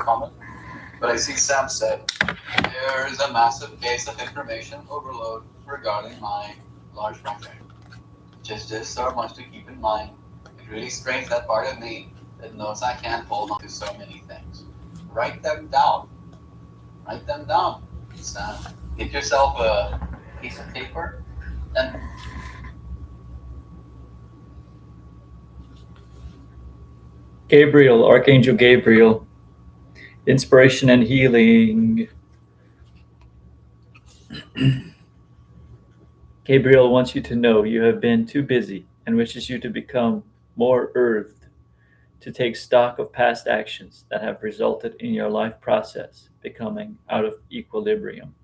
comment. But I see Sam said there is a massive case of information overload regarding my large project. Just so much to keep in mind. It really strains that part of me that knows I can't hold on to so many things. Write them down. Write them down. Sam, get yourself a piece of paper and Gabriel, Archangel Gabriel, inspiration and healing. Gabriel wants you to know you have been too busy and wishes you to become more earthed, to take stock of past actions that have resulted in your life process becoming out of equilibrium.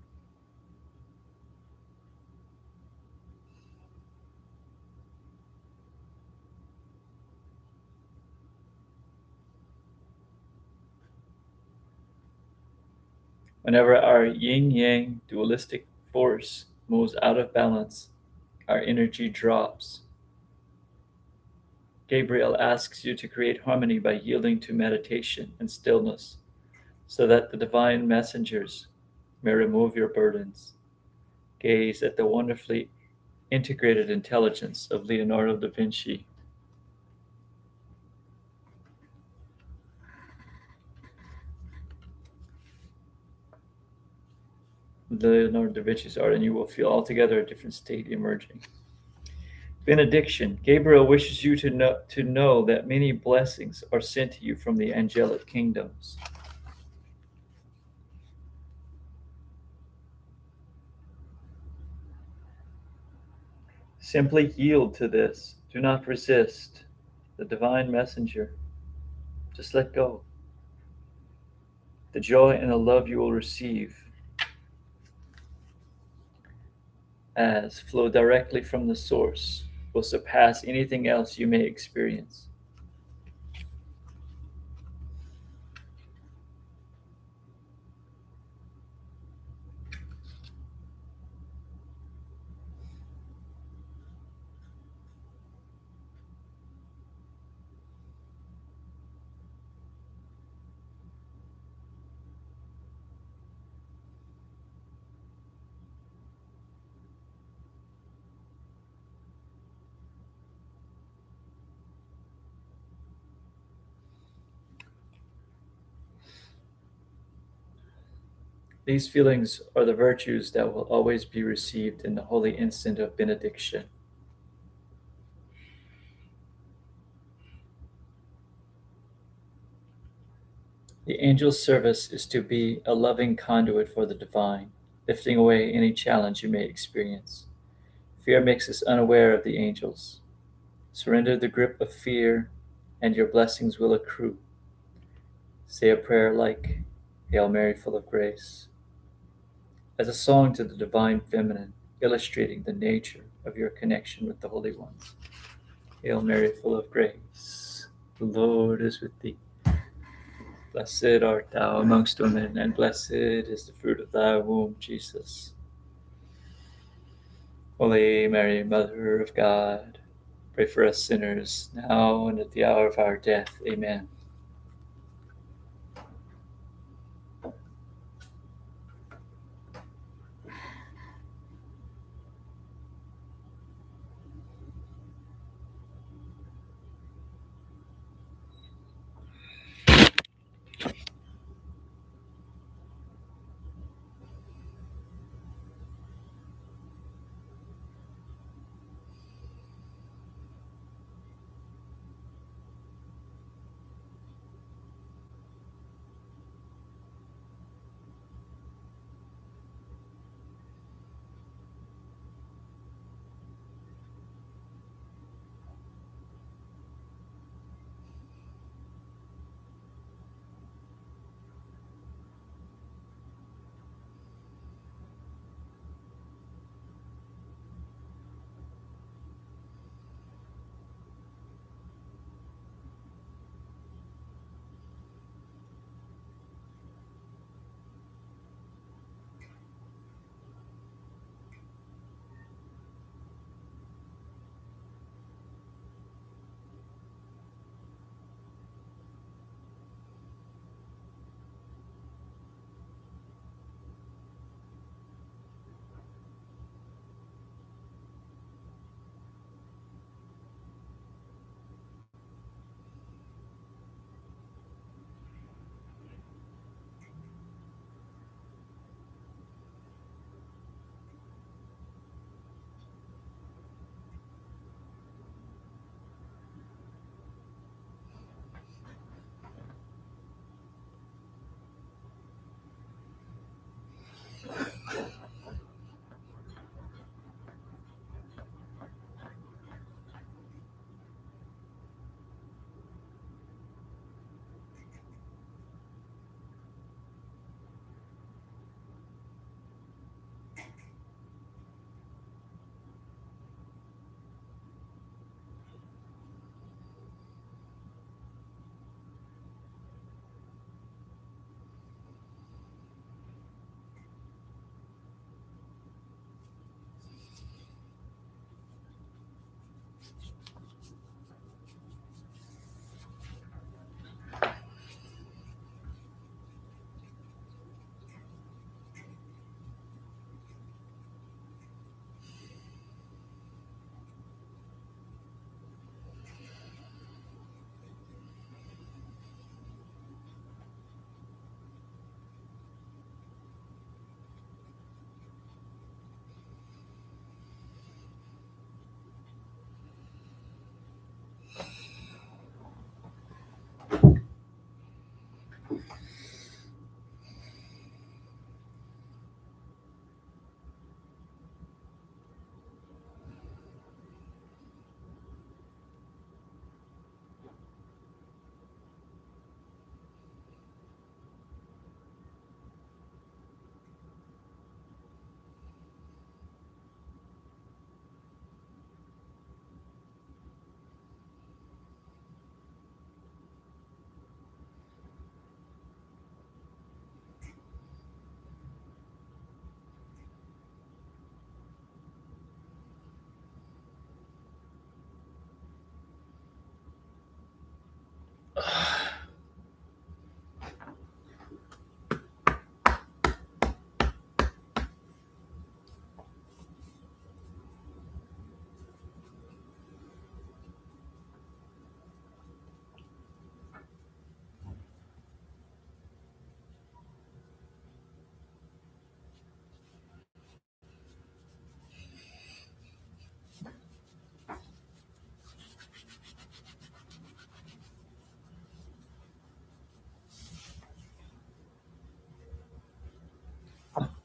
Whenever our yin yang dualistic force moves out of balance, our energy drops. Gabriel asks you to create harmony by yielding to meditation and stillness so that the divine messengers may remove your burdens. Gaze at the wonderfully integrated intelligence of Leonardo da Vinci. Leonardo da Vinci's art, and you will feel altogether a different state emerging. Benediction. Gabriel wishes you to know that many blessings are sent to you from the angelic kingdoms. Simply yield to this. Do not resist the divine messenger. Just let go. The joy and the love you will receive as flow directly from the source will surpass anything else you may experience. These feelings are the virtues that will always be received in the holy instant of benediction. The angel's service is to be a loving conduit for the divine, lifting away any challenge you may experience. Fear makes us unaware of the angels. Surrender the grip of fear, and your blessings will accrue. Say a prayer like, Hail Mary, full of grace, as a song to the divine feminine, illustrating the nature of your connection with the holy ones. Hail Mary, full of grace, the Lord is with thee. Blessed art thou amongst women, and blessed is the fruit of thy womb, Jesus. Holy Mary, Mother of God, pray for us sinners, now and at the hour of our death. Amen.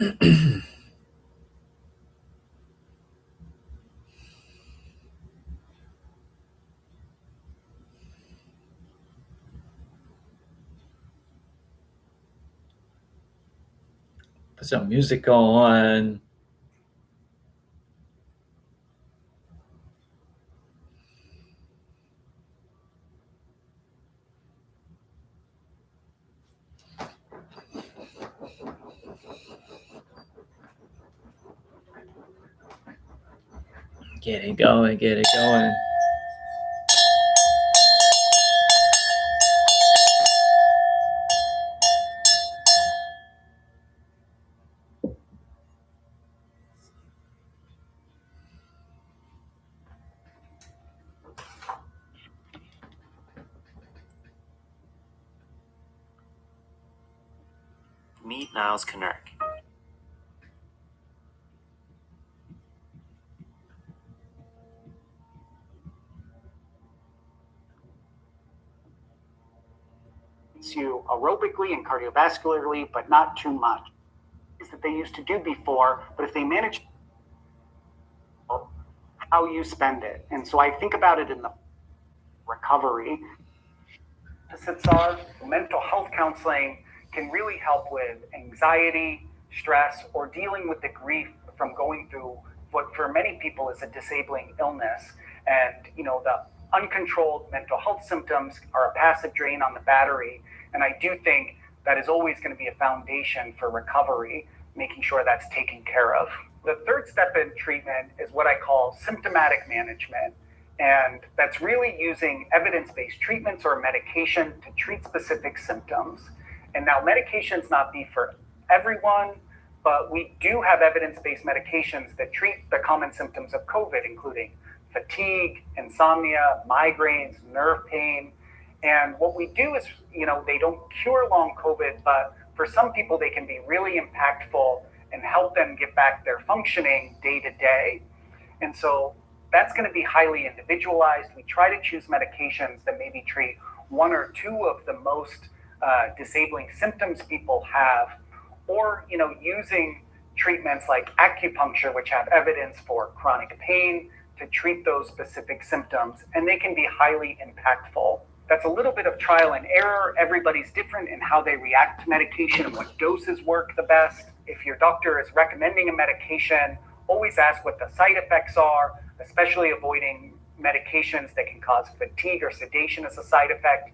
Put some music on. Get it going, get it going. Meet Niles Kinnerk. You aerobically and cardiovascularly, but not too much. Is that they used to do before, but if they manage how you spend it. And so I think about it in the recovery. Deficits are mental health counseling can really help with anxiety, stress, or dealing with the grief from going through what for many people is a disabling illness. And the uncontrolled mental health symptoms are a passive drain on the battery. And I do think that is always going to be a foundation for recovery, making sure that's taken care of. The third step in treatment is what I call symptomatic management. And that's really using evidence-based treatments or medication to treat specific symptoms. And now medications not be for everyone, but we do have evidence-based medications that treat the common symptoms of COVID, including fatigue, insomnia, migraines, nerve pain. And what we do is, they don't cure long COVID, but for some people, they can be really impactful and help them get back their functioning day to day. And so that's going to be highly individualized. We try to choose medications that maybe treat one or two of the most disabling symptoms people have, or, using treatments like acupuncture, which have evidence for chronic pain to treat those specific symptoms, and they can be highly impactful. That's a little bit of trial and error. Everybody's different in how they react to medication and what doses work the best. If your doctor is recommending a medication, always ask what the side effects are, especially avoiding medications that can cause fatigue or sedation as a side effect.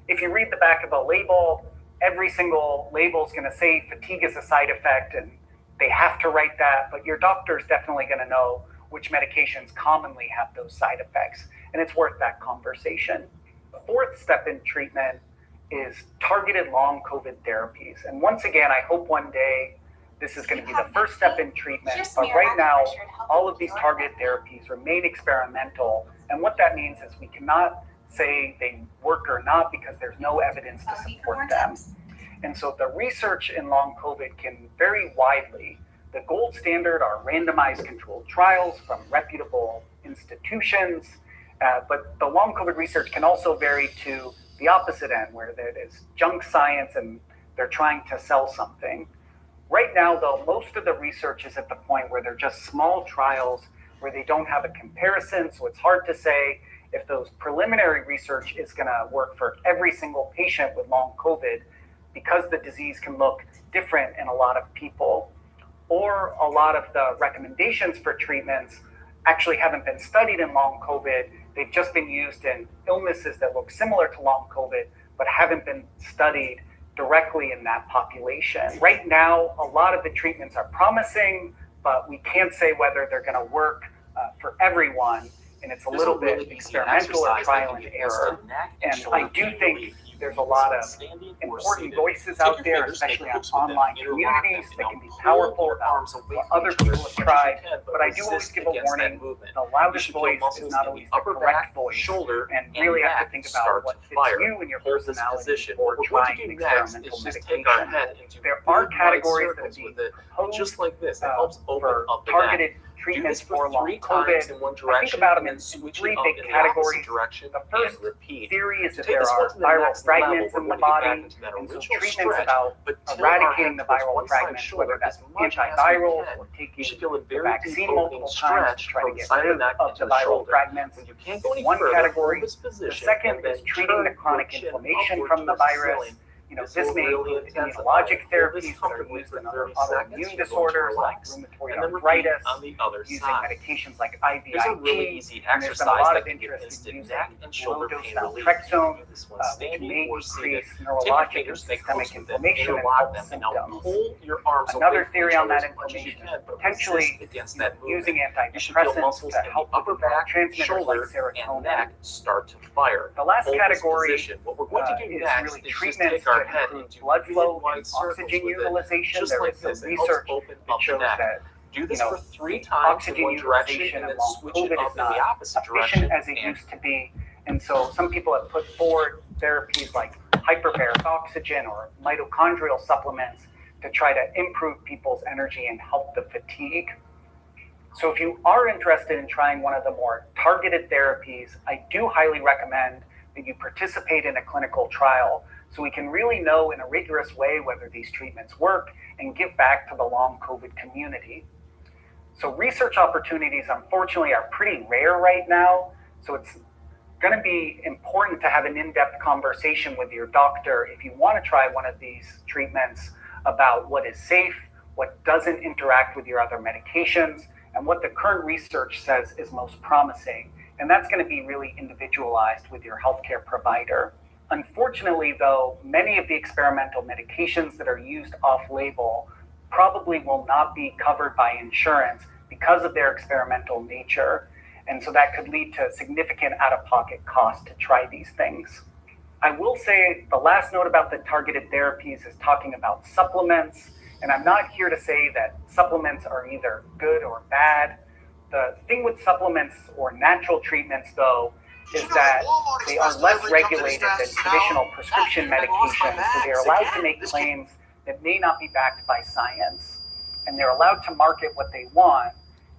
If you read the back of a label, every single label is going to say fatigue is a side effect, and they have to write that, but your doctor is definitely going to know which medications commonly have those side effects, and it's worth that conversation. The fourth step in treatment is targeted long COVID therapies. And once again, I hope one day this is going to be the first step in treatment, but right now, all of these targeted therapies remain experimental. And what that means is we cannot say they work or not because there's no evidence to support them. And so the research in long COVID can vary widely. The gold standard are randomized controlled trials from reputable institutions, but the long COVID research can also vary to the opposite end, where it is junk science and they're trying to sell something. Right now, though, most of the research is at the point where they're just small trials where they don't have a comparison, so it's hard to say if those preliminary research is going to work for every single patient with long COVID, because the disease can look different in a lot of people, or a lot of the recommendations for treatments actually haven't been studied in long COVID. They've just been used in illnesses that look similar to long COVID, but haven't been studied directly in that population. Right now, a lot of the treatments are promising, but we can't say whether they're going to work for everyone, and it's a little bit experimental or trial and error. And I do think there's a lot of important voices out there, especially on online communities, that can be powerful about what other people have tried. But I do always give a warning, the loudest voice is not always the correct voice, and really have to think about what fits you and your personality for trying an experimental medication. There are categories that are being proposed for targeted treatments this for long three times COVID. in one I think direction about and them then in switch three it up big in the categories. opposite direction The first and repeat. theory is To that take there this one are to the viral next level, fragments we're in going the to get back body, into that and so original treatments stretch, about but tilt our eradicating head the towards viral one side fragments, shoulder whether that's as much as we antivirals can. or You taking should feel a the very vaccine deep opening multiple times to stretch try to from the get side of rid the neck of into the the viral shoulder. fragments. When you can't go any One further, category. hold this The position second and then is treating the turn chronic your chin inflammation upward from the towards the virus. ceiling. This will may really include intensify. immunologic Hold this therapies that are comfortably used for in 30 autoimmune seconds. You're going to disorders like relax rheumatoid and then repeat arthritis, on the other using side. medications like Here's a really IVIG, easy and there's been a exercise lot that of can give interest in instant using neck and shoulder low-dose pain relief. naltrexone, Do this one which standing may or seated. decrease Take your neurologic and fingers, make systemic close with it, inflammation and interlock help them, and now symptoms. pull your arms Another away from theory each on other that as much as you inflammation can, is but potentially resist against that movement. using You should feel antidepressants muscles to in the help upper with back, neurotransmitters like shoulder, and serotonin. neck start to fire. The last Hold category this position. What we're going to do is next really is just treatments take our to head improve into blood flow wide and circles oxygen with it, utilization. just There like is some this. It helps research open that up the shows neck. that Do this you know, for 3 the times in oxygen one direction utilization and in then long switch COVID it is up in the not opposite direction. efficient as it And used to be. And so some people have put forward therapies like hyperbaric oxygen or mitochondrial supplements to try to improve people's energy and help the fatigue. So if you are interested in trying one of the more targeted therapies, I do highly recommend that you participate in a clinical trial so we can really know in a rigorous way whether these treatments work and give back to the long COVID community. So research opportunities, unfortunately, are pretty rare right now. So it's going to be important to have an in-depth conversation with your doctor if you want to try one of these treatments about what is safe, what doesn't interact with your other medications, and what the current research says is most promising. And that's going to be really individualized with your healthcare provider. Unfortunately, though, many of the experimental medications that are used off-label probably will not be covered by insurance because of their experimental nature. And so that could lead to significant out-of-pocket costs to try these things. I will say the last note about the targeted therapies is talking about supplements. And I'm not here to say that supplements are either good or bad. The thing with supplements or natural treatments, though, is that they are less regulated than traditional prescription medications, so they're allowed to make claims that may not be backed by science. And they're allowed to market what they want.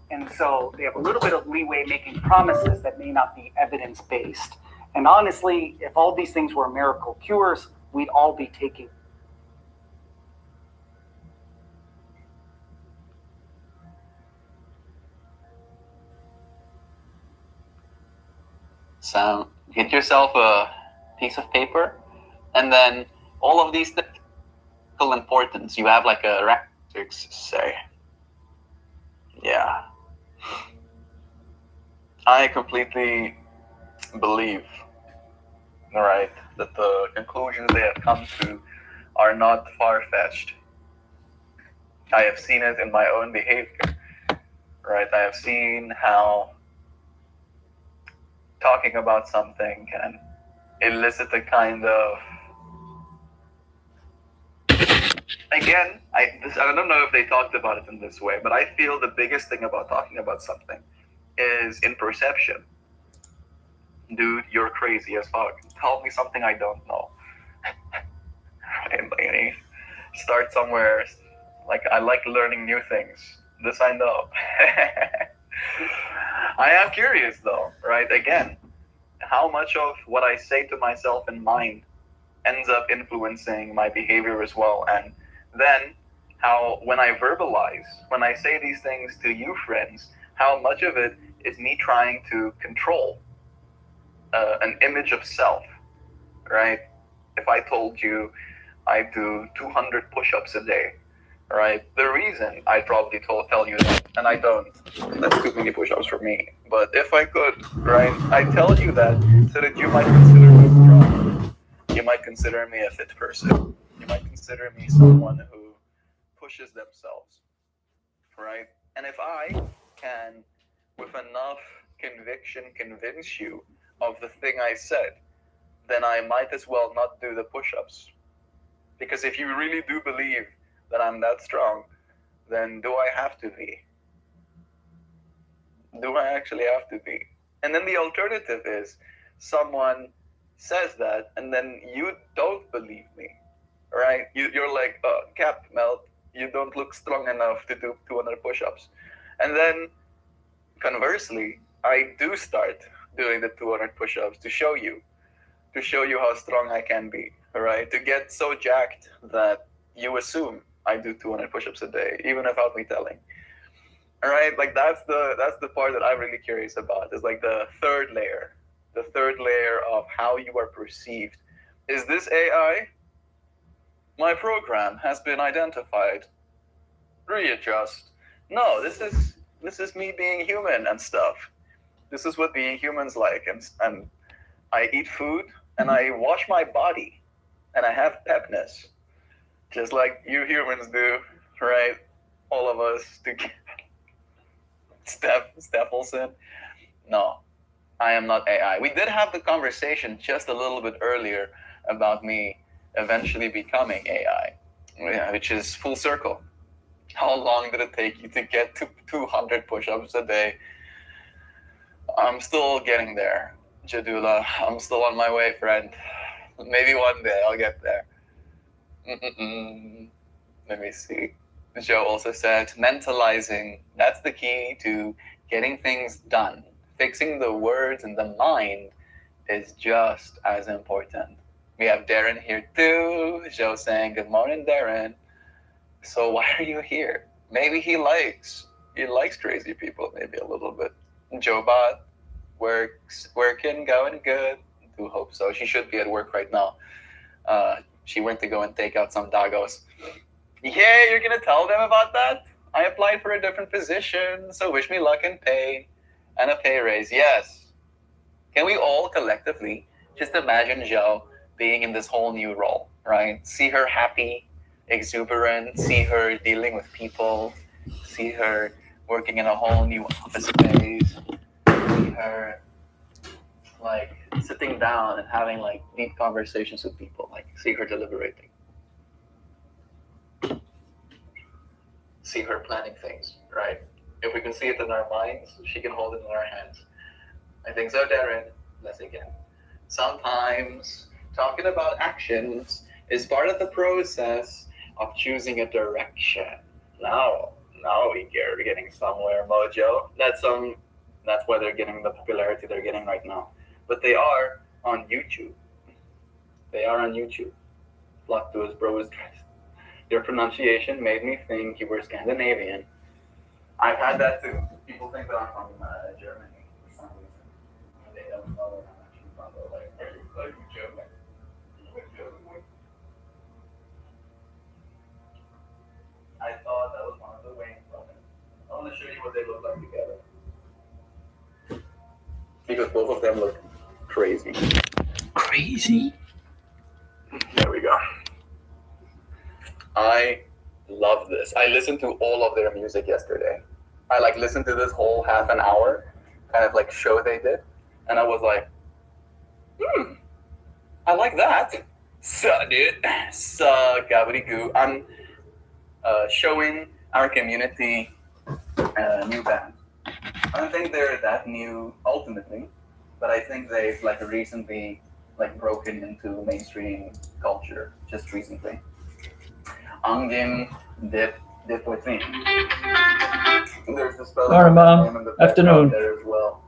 And so they have a little bit of leeway making promises that may not be evidence-based. And honestly, if all these things were miracle cures, we'd all be taking. So get yourself a piece of paper, and then all of these things importance. You have like a record, say. Yeah. I completely believe, right, that the conclusions they have come to are not far-fetched. I have seen it in my own behavior, right? I have seen how talking about something can elicit a kind of, again, I don't know if they talked about it in this way, but I feel the biggest thing about talking about something is in perception. Dude, you're crazy as fuck. Tell me something I don't know. Right? Start somewhere. Like, I like learning new things. This I know. I am curious though, right? Again, how much of what I say to myself in mind ends up influencing my behavior as well. And then how, when I verbalize, when I say these things to you friends, how much of it is me trying to control an image of self, right? If I told you I do 200 push-ups a day, right? The reason I'd probably tell you that, and I don't, that's too many push-ups for me, but if I could, right, I tell you that so that you might consider me strong. You might consider me a fit person. You might consider me someone who pushes themselves, right? And if I can, with enough conviction, convince you of the thing I said, then I might as well not do the push-ups. Because if you really do believe that I'm that strong, then do I have to be? Do I actually have to be? And then the alternative is someone says that and then you don't believe me, right? You're like, Cap, Mel, you don't look strong enough to do 200 push-ups. And then conversely, I do start doing the 200 push-ups to show you how strong I can be, all right? To get so jacked that you assume I do 200 push-ups a day, even without me telling. All right, like that's the part that I'm really curious about. Is like the third layer of how you are perceived. Is this AI? My program has been identified. Readjust. No, this is me being human and stuff. This is what being human's like, and I eat food and I wash my body, and I have pepness, just like you humans do, right? All of us together. Steph Olsen. No, I am not AI. We did have the conversation just a little bit earlier about me eventually becoming AI, which is full circle. How long did it take you to get to 200 push-ups a day? I'm still getting there, Jadula. I'm still on my way, friend. Maybe one day I'll get there. Let me see. Joe also said, mentalizing, that's the key to getting things done. Fixing the words in the mind is just as important. We have Darren here too. Joe saying, good morning, Darren. So why are you here? Maybe he likes crazy people, maybe a little bit. Joe Bot, working, going good. Do hope so. She should be at work right now. She went to go and take out some doggos. Yeah, you're gonna tell them about that? I applied for a different position, so wish me luck and pay raise. Yes. Can we all collectively just imagine Joe being in this whole new role, right? See her happy, exuberant, see her dealing with people, see her working in a whole new office space, see her like sitting down and having like deep conversations with people, like see her deliberating. See her planning things, right? If we can see it in our minds, she can hold it in our hands. I think so, Darren. Let's again. Sometimes talking about actions is part of the process of choosing a direction. Now we're getting somewhere, Mojo. That's why they're getting the popularity they're getting right now. But they are on YouTube. Flock to his bros dress. Your pronunciation made me think you were Scandinavian. I've had that too. People think that I'm from Germany for some reason. And they don't know where I'm actually from. They're like, are you German? I thought that was one of the Wayne brothers. I want to show you what they look like together. Because both of them look crazy. Crazy? There we go. I love this. I listened to all of their music yesterday. I like listened to this whole half an hour kind of like show they did, and I was like, I like that. So dude, so gobbledygoo. I'm showing our community a new band. I don't think they're that new ultimately, but I think they've like recently like broken into mainstream culture just recently. Angin Depotin. There's the spelling. Morning, Mom. In the Afternoon. there as well.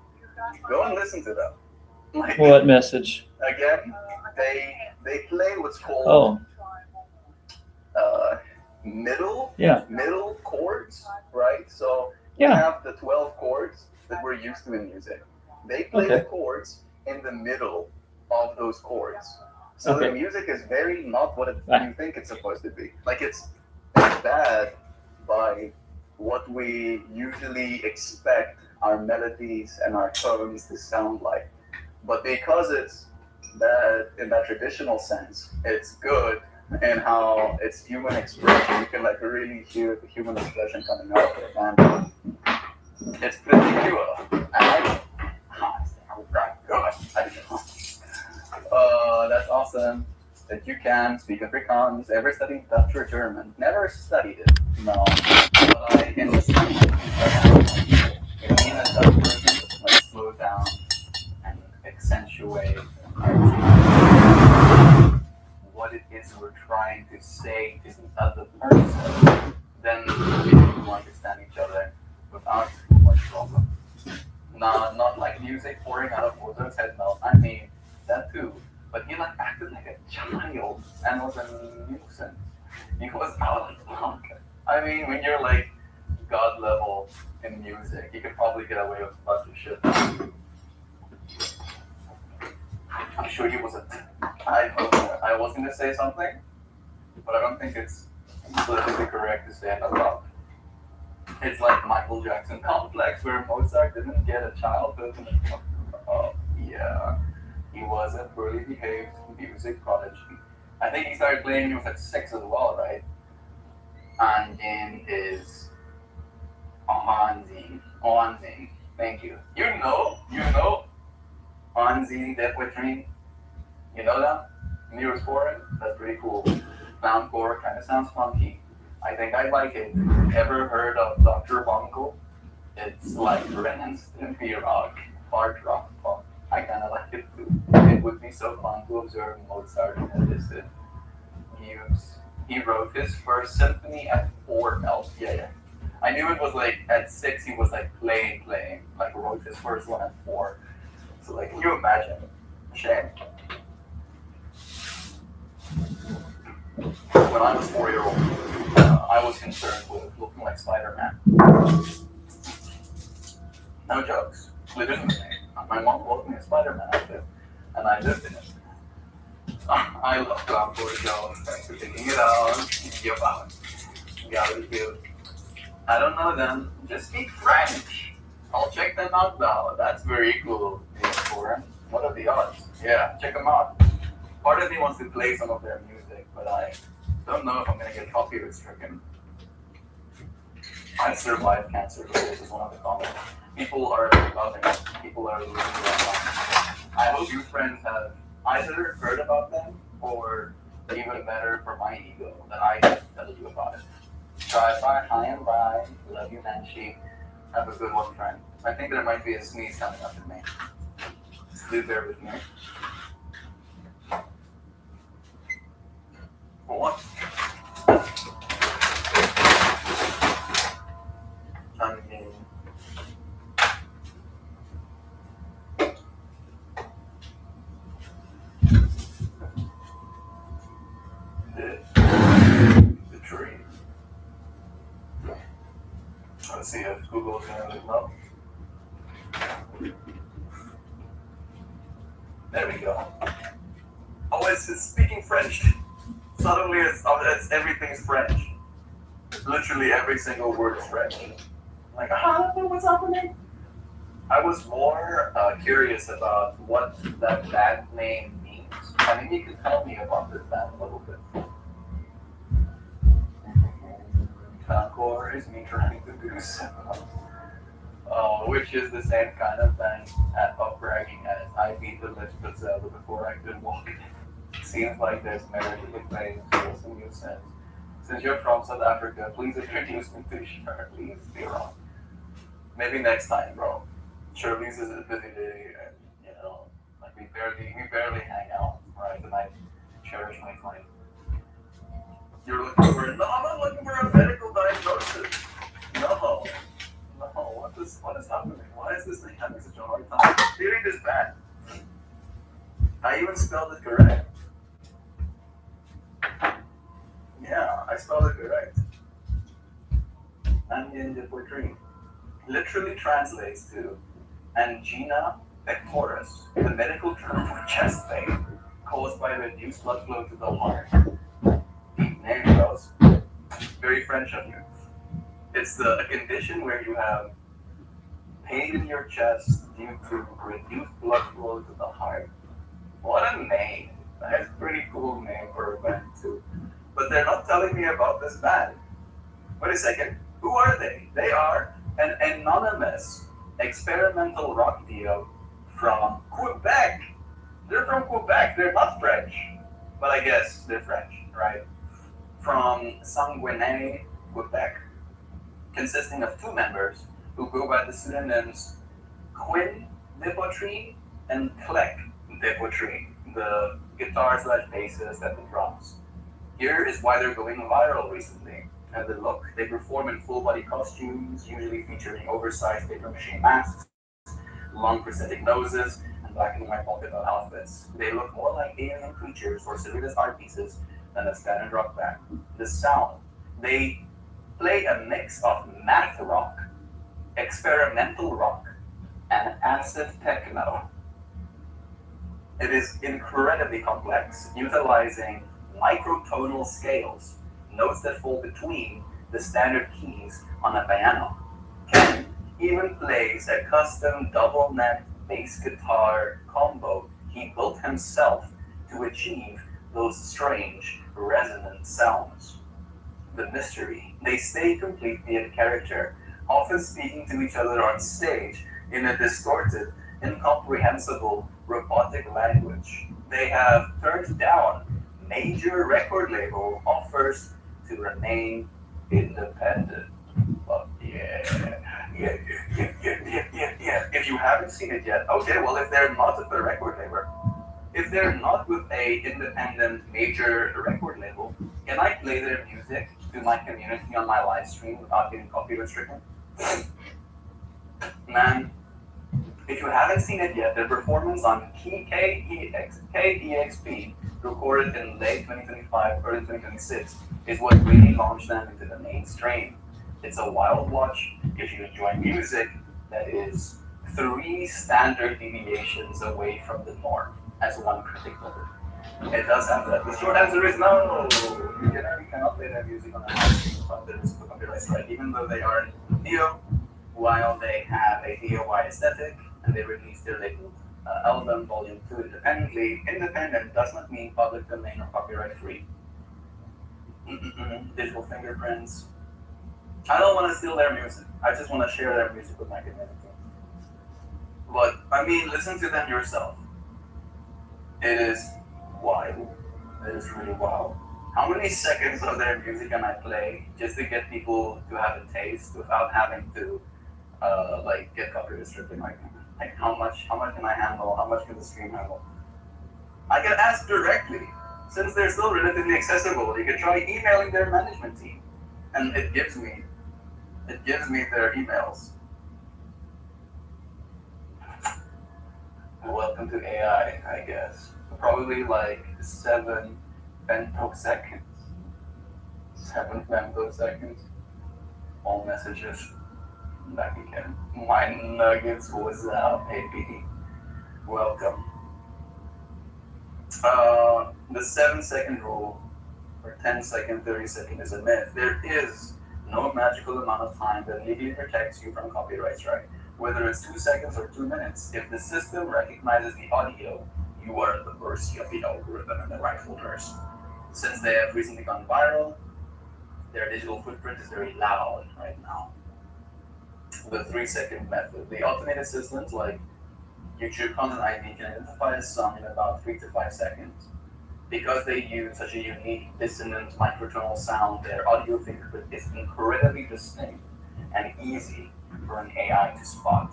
Go and listen to them. Like, What message? again, they play what's called middle chords, right? So we have the 12 chords that we're used to in music. They play the chords in the middle of those chords. So the music is very not what you think it's supposed to be. Like it's bad by what we usually expect our melodies and our tones to sound like. But because it's bad in that traditional sense, it's good in how it's human expression. You can like really hear the human expression coming out of the band. It's pretty pure. I like it. That's awesome that you can speak Afrikaans. Ever studied Dutch or German? Never studied it. No. But I can study it. If me and a Dutch person, like slow down and accentuate what it is we're trying to say to the other person, then we can understand each other without too much problem. music pouring out of Mozart's head mouth. I mean, that too. But he like acted like a child and was a nuisance. He was out of pocket. I mean, when you're like god level in music, you could probably get away with a bunch of shit. I'm sure he was a. I was gonna say something, but I don't think it's politically correct to say it out loud. It's like Michael Jackson complex, where Mozart didn't get a childhood. Oh, yeah, he was a poorly behaved music prodigy. I think he started playing when he was like 6 as well, right? And then is Onzi. Thank you. You know, Onzi Deputrin. You know that? Neosporin? That's pretty cool. Clowncore kind of sounds funky. I think I like it. Ever heard of Dr. Bungle? It's like Brennan's Stimpy rock, hard rock punk. I kind of like it too. It would be so fun to observe Mozart in a distant muse. He wrote his first symphony at 4 bells. Yeah. I knew it was like at 6 he was like playing, like wrote his first one at 4. So like, can you imagine? Shame. When I was 4-year-old, I was concerned with looking like Spider-Man. No jokes. Legitimately. My mom bought me a Spider-Man outfit, and I lived in it. I love Clowncore Jones. Thanks for taking it out. You're out. Got it, dude. I don't know them. Just speak French. I'll check them out now. That's very cool. What are the odds? Yeah, check them out. Part of me wants to play some of their music, but I don't know if I'm gonna get copyright stricken. I survived cancer, but this is one of the comments. People are loving it. People are losing their mind. I hope you friends have either heard about them or even better for my ego that I can tell you about it. Try, hi and bye. Love you, Nancy. Have a good one, friend. I think there might be a sneeze coming up in me. Do bear with me. What? I mean, the tree. Let's see if Google's gonna look up. There we go. Oh, it's speaking French. Suddenly, it's everything's French. Literally every single word is French. Like, what's happening? I was more curious about what that band name means. I mean, you could tell me about this band a little bit. Clowncore is me trying to do so. Which is the same kind of thing at up bragging as I beat the Lisbeth Zelda before I could walk. Seems like there's merit to the claims for some new sense. Since you're from South Africa, please introduce me to Shirley's. Be wrong. Maybe next time, bro. Shirley's is a busy day, and you know, like we barely hang out, right? And I cherish my time. You're looking for no, I'm not looking for a medical diagnosis. No. What is happening? Why is this thing having such a hard time reading this bad? I even spelled it correct. Yeah, I spelled it correct. Angina pectoris literally translates to angina pectoris, the medical term for chest pain caused by reduced blood flow to the heart. There you go. Very French of you. It's a condition where you have pain in your chest due to reduced blood flow to the heart. What a name. That's a pretty cool name for a band too. But they're not telling me about this band. Wait a second. Who are they? They are an anonymous experimental rock duo from Quebec. They're from Quebec. They're not French. But I guess they're French, right? From Sanguinet, Quebec. Consisting of 2 members who go by the pseudonyms Quinn Depotry and Clec Depotry, the guitar/bassist and the drums. Here is why they're going viral recently. And the look, they perform in full body costumes, usually featuring oversized paper mache masks, long prosthetic noses, and black and white polka dot outfits. They look more like alien creatures or surrealist art pieces than a standard rock band. The sound, they play a mix of math rock, experimental rock, and acid techno. It is incredibly complex, utilizing microtonal scales, notes that fall between the standard keys on a piano. Ken even plays a custom double neck bass guitar combo he built himself to achieve those strange resonant sounds. The mystery, they stay completely in character, often speaking to each other on stage in a distorted, incomprehensible, robotic language. They have turned down major record label offers to remain independent. But yeah. If you haven't seen it yet, okay, well, if they're not with a record label, if they're not with a independent major record label, can I play their music to my community on my live stream without getting copyright stricken? Man, if you haven't seen it yet, their performance on KEXP, recorded in late 2025, early 2026, is what really launched them into the mainstream. It's a wild watch if you enjoy music that is 3 standard deviations away from the norm, as one critic put it. It does have that. The short answer is no. You cannot play their music on a live stream without the risk of copyright strike, even though they are in Neo, while they have a DIY aesthetic, and they released their label album volume 2 independently. Independent does not mean public domain or copyright free. Digital fingerprints. I don't want to steal their music. I just want to share their music with my community. But, I mean, listen to them yourself. It is wild. It is really wild. How many seconds of their music can I play just to get people to have a taste without having to get copyright stricken? Like how much can I handle? How much can the stream handle? I can ask directly, since they're still relatively accessible. You can try emailing their management team, and it gives me their emails. Welcome to AI, I guess. Probably like 7 femtoseconds. 7 femtoseconds. All messages. Back again. My nuggets was out, baby. Welcome. The 7-second rule, or 10-second, 30-second is a myth. There is no magical amount of time that legally protects you from copyright strike. Whether it's 2 seconds or 2 minutes, if the system recognizes the audio, you are at the mercy of the algorithm and the rightfulness. Since they have recently gone viral, their digital footprint is very loud right now. The 3-second method. The automated systems like YouTube Content ID can identify a song in about 3 to 5 seconds. Because they use such a unique, dissonant, microtonal sound, their audio fingerprint is incredibly distinct and easy for an AI to spot.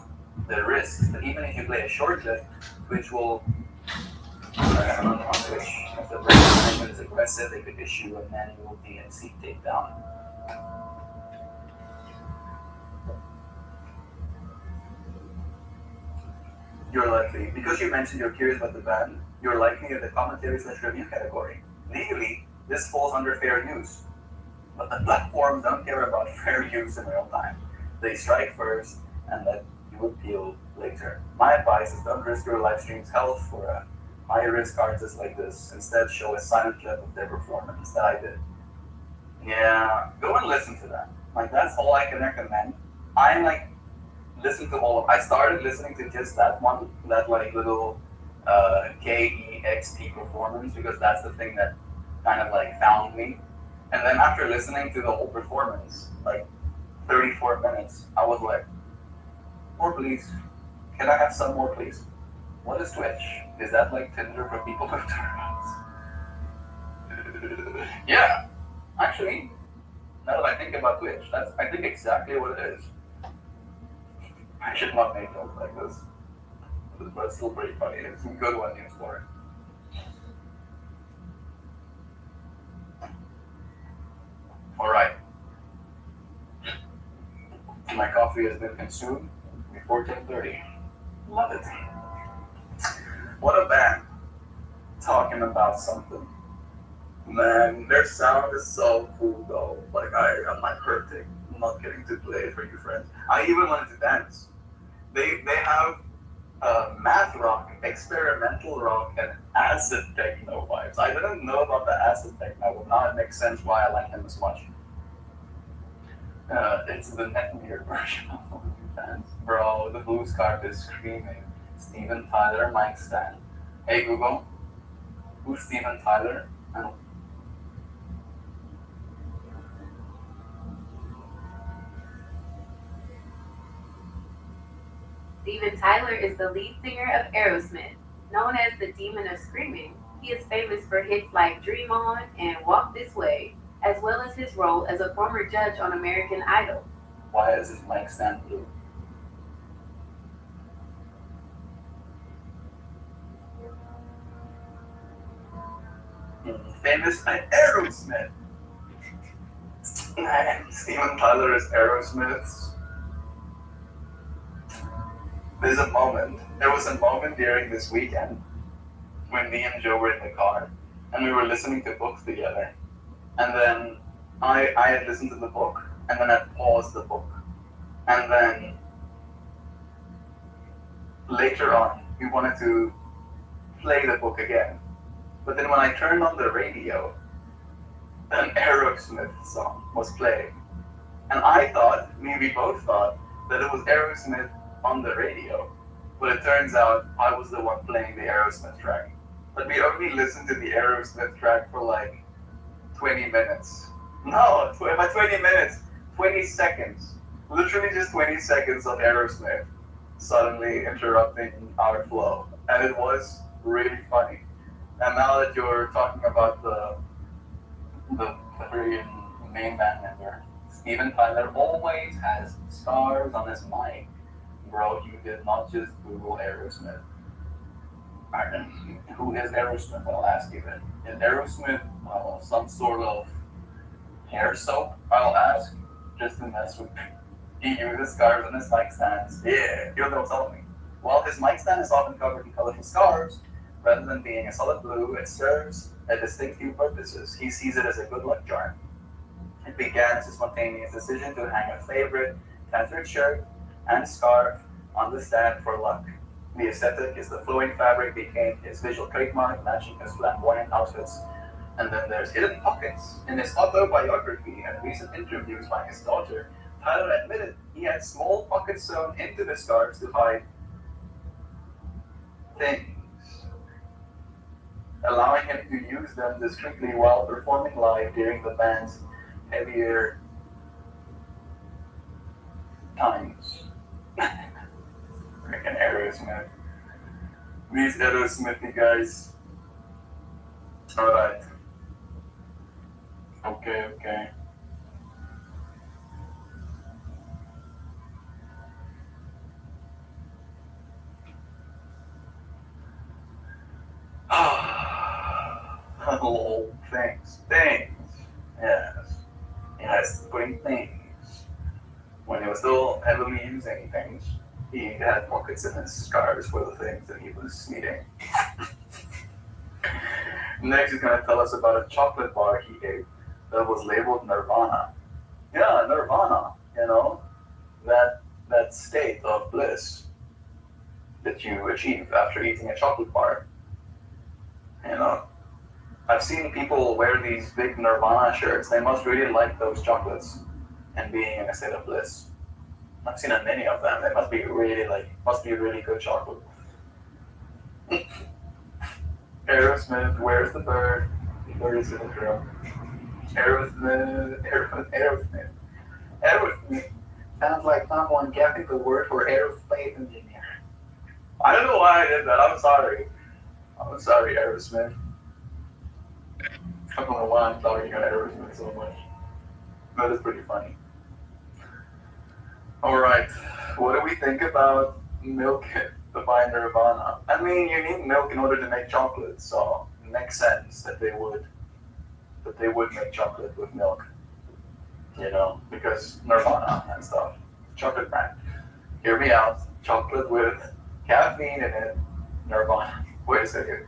The risk is that even if you play a short clip, which will, on Twitch, if the brand is aggressive, they could issue a manual DNC takedown. You're likely, because you mentioned you're curious about the band, you're likely in the commentary/review category. Legally, this falls under fair use. But the platforms don't care about fair use in real time. They strike first and let you appeal later. My advice is don't risk your live stream's health for a high-risk artist like this. Instead, show a silent clip of their performance that I did. Yeah, go and listen to that. Like, that's all I can recommend. Listen to all of. I started listening to just that one, that little KEXP performance, because that's the thing that kind of found me. And then after listening to the whole performance, 34 minutes, I was like, more please. Can I have some more please? What is Twitch? Is that like Tinder for people with tournaments? Yeah, actually, now that I think about Twitch, that's I think exactly what it is. I should not make jokes like this, but it's still pretty funny. It's a good one to explore. All right. My coffee has been consumed before 10:30. Love it. What a band. Talking about something. Man, their sound is so cool though. Like I'm like hurting not getting to play it for you friends. I even wanted to dance. They have math rock, experimental rock, and acid techno vibes. I didn't know about the acid techno, but now it makes sense why I like them as much. It's the Netgear version of the dance. Bro, the blue scarf is screaming. Steven Tyler mic stand. Hey Google, who's Steven Tyler? And Steven Tyler is the lead singer of Aerosmith. Known as the Demon of Screaming, he is famous for hits like Dream On and Walk This Way, as well as his role as a former judge on American Idol. why is his mic stand blue? Famous by Aerosmith. Man, Steven Tyler is Aerosmith's. There was a moment during this weekend when me and Joe were in the car and we were listening to books together. And then I had listened to the book and then I paused the book. And then later on, we wanted to play the book again. But then when I turned on the radio, an Aerosmith song was playing. And we both thought that it was Aerosmith on the radio. But it turns out I was the one playing the Aerosmith track. But we only listened to the Aerosmith track for like 20 minutes. No, by 20 minutes, 20 seconds. Literally just 20 seconds of Aerosmith suddenly interrupting our flow. And it was really funny. And now that you're talking about the Korean main band member, Steven Tyler always has scars on his mic. Bro, you did not just Google Aerosmith. Who is Aerosmith? I'll ask you then. Is Aerosmith some sort of hair soap? I'll ask, just to mess with me. He uses scars on his mic stands. Yeah, you're the one telling me. Well, his mic stand is often covered in colorful scarves. Rather than being a solid blue, it serves a distinct few purposes. He sees it as a good luck charm. It began as a spontaneous decision to hang a favorite tattered shirt and scarf on the stand for luck. The aesthetic is the flowing fabric became his visual trademark, matching his flamboyant outfits. And then there's hidden pockets. In his autobiography and recent interviews by his daughter, Tyler admitted he had small pockets sewn into the scarves to hide things, allowing him to use them discreetly while performing live during the band's heavier times. Freaking Aerosmith. These Aerosmithy guys. Alright. Okay. Little things. Yes, putting things. When he was still heavily using things, he had pockets in his scarves for the things that he was needing. Next, he's going to tell us about a chocolate bar he ate that was labeled Nirvana. Yeah, Nirvana, that state of bliss that you achieve after eating a chocolate bar. I've seen people wear these big Nirvana shirts. They must really like those chocolates and being in a state of bliss. I've seen many of them. They must be really good chocolate. Aerosmith, where's the bird? The bird is in the drum. Aerosmith. Sounds like someone guessing the word for aerospace engineer. I don't know why I did that. I'm sorry, Aerosmith. I don't know why I'm talking about Aerosmith so much. That is pretty funny. Alright, what do we think about milk by Nirvana? I mean, you need milk in order to make chocolate, so it makes sense that they would make chocolate with milk. Because Nirvana and stuff. Chocolate brand. Hear me out. Chocolate with caffeine in it. Nirvana. Wait a second.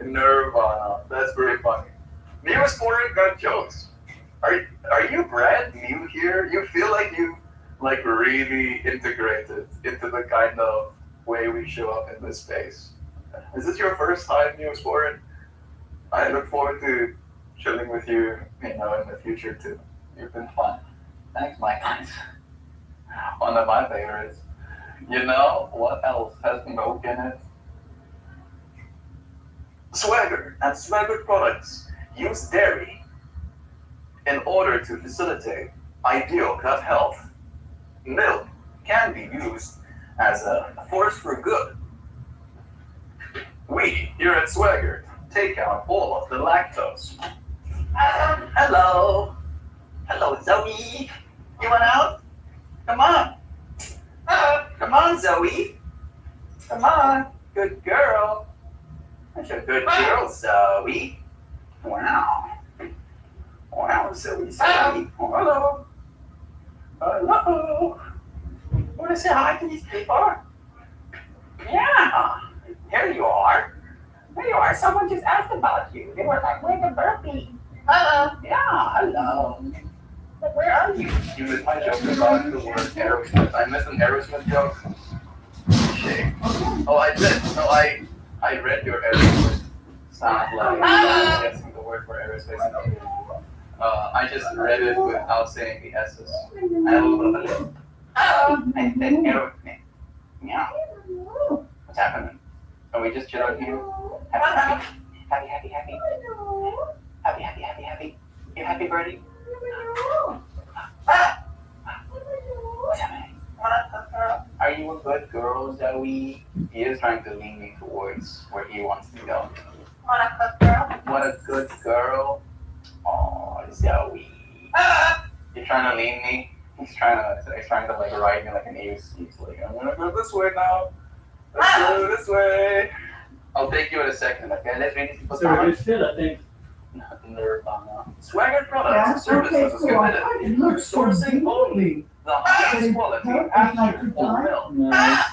Nirvana. That's pretty funny. Neosporin got jokes. Are you brand new here? You feel like you like really integrated into the kind of way we show up in this space. Is this your first time, Neosporin? I look forward to chilling with you, in the future too. You've been fun. Thanks, my guys. One of my favorites. You know what else has milk in it? Swagger and Swagger products use dairy in order to facilitate ideal gut health. Milk can be used as a force for good. We here at Swagger take out all of the lactose. Hello. Hello, Zoe. You want out? Come on. Come on, Zoe. Come on. Good girl. That's a good girl, Zoe. Wow. Wow, Zoe. Oh, hello. Hello. Want to say hi to these people? Yeah. Here you are. There you are. Someone just asked about you. They were like, where's the burpee? Hello. Yeah, hello. But where are you? You missed my joke about the word Aerosmith. I missed an Aerosmith joke. Shame. Oh, I did. No, I read your Aerosmith sound like guessing the word for Aerosmith. I just read it without saying the S's. I have a little bit of it. Aerosmith. Yeah. What's happening? Are we just chilling here? Happy. Happy. You happy, birdie? What's happening? Are you a good girl, Zoe? He is trying to lean me towards where he wants to go. What a good girl. Oh, Zoe. You're trying to lean me? He's trying to like ride me like an ace. He's like, I'm gonna go this way now. Let's go this way. I'll take you in a second, okay? Let's read these So a good fit, I think. Nirvana. Swagger products and services is committed to sourcing only the highest quality after full milk. No, Yeah,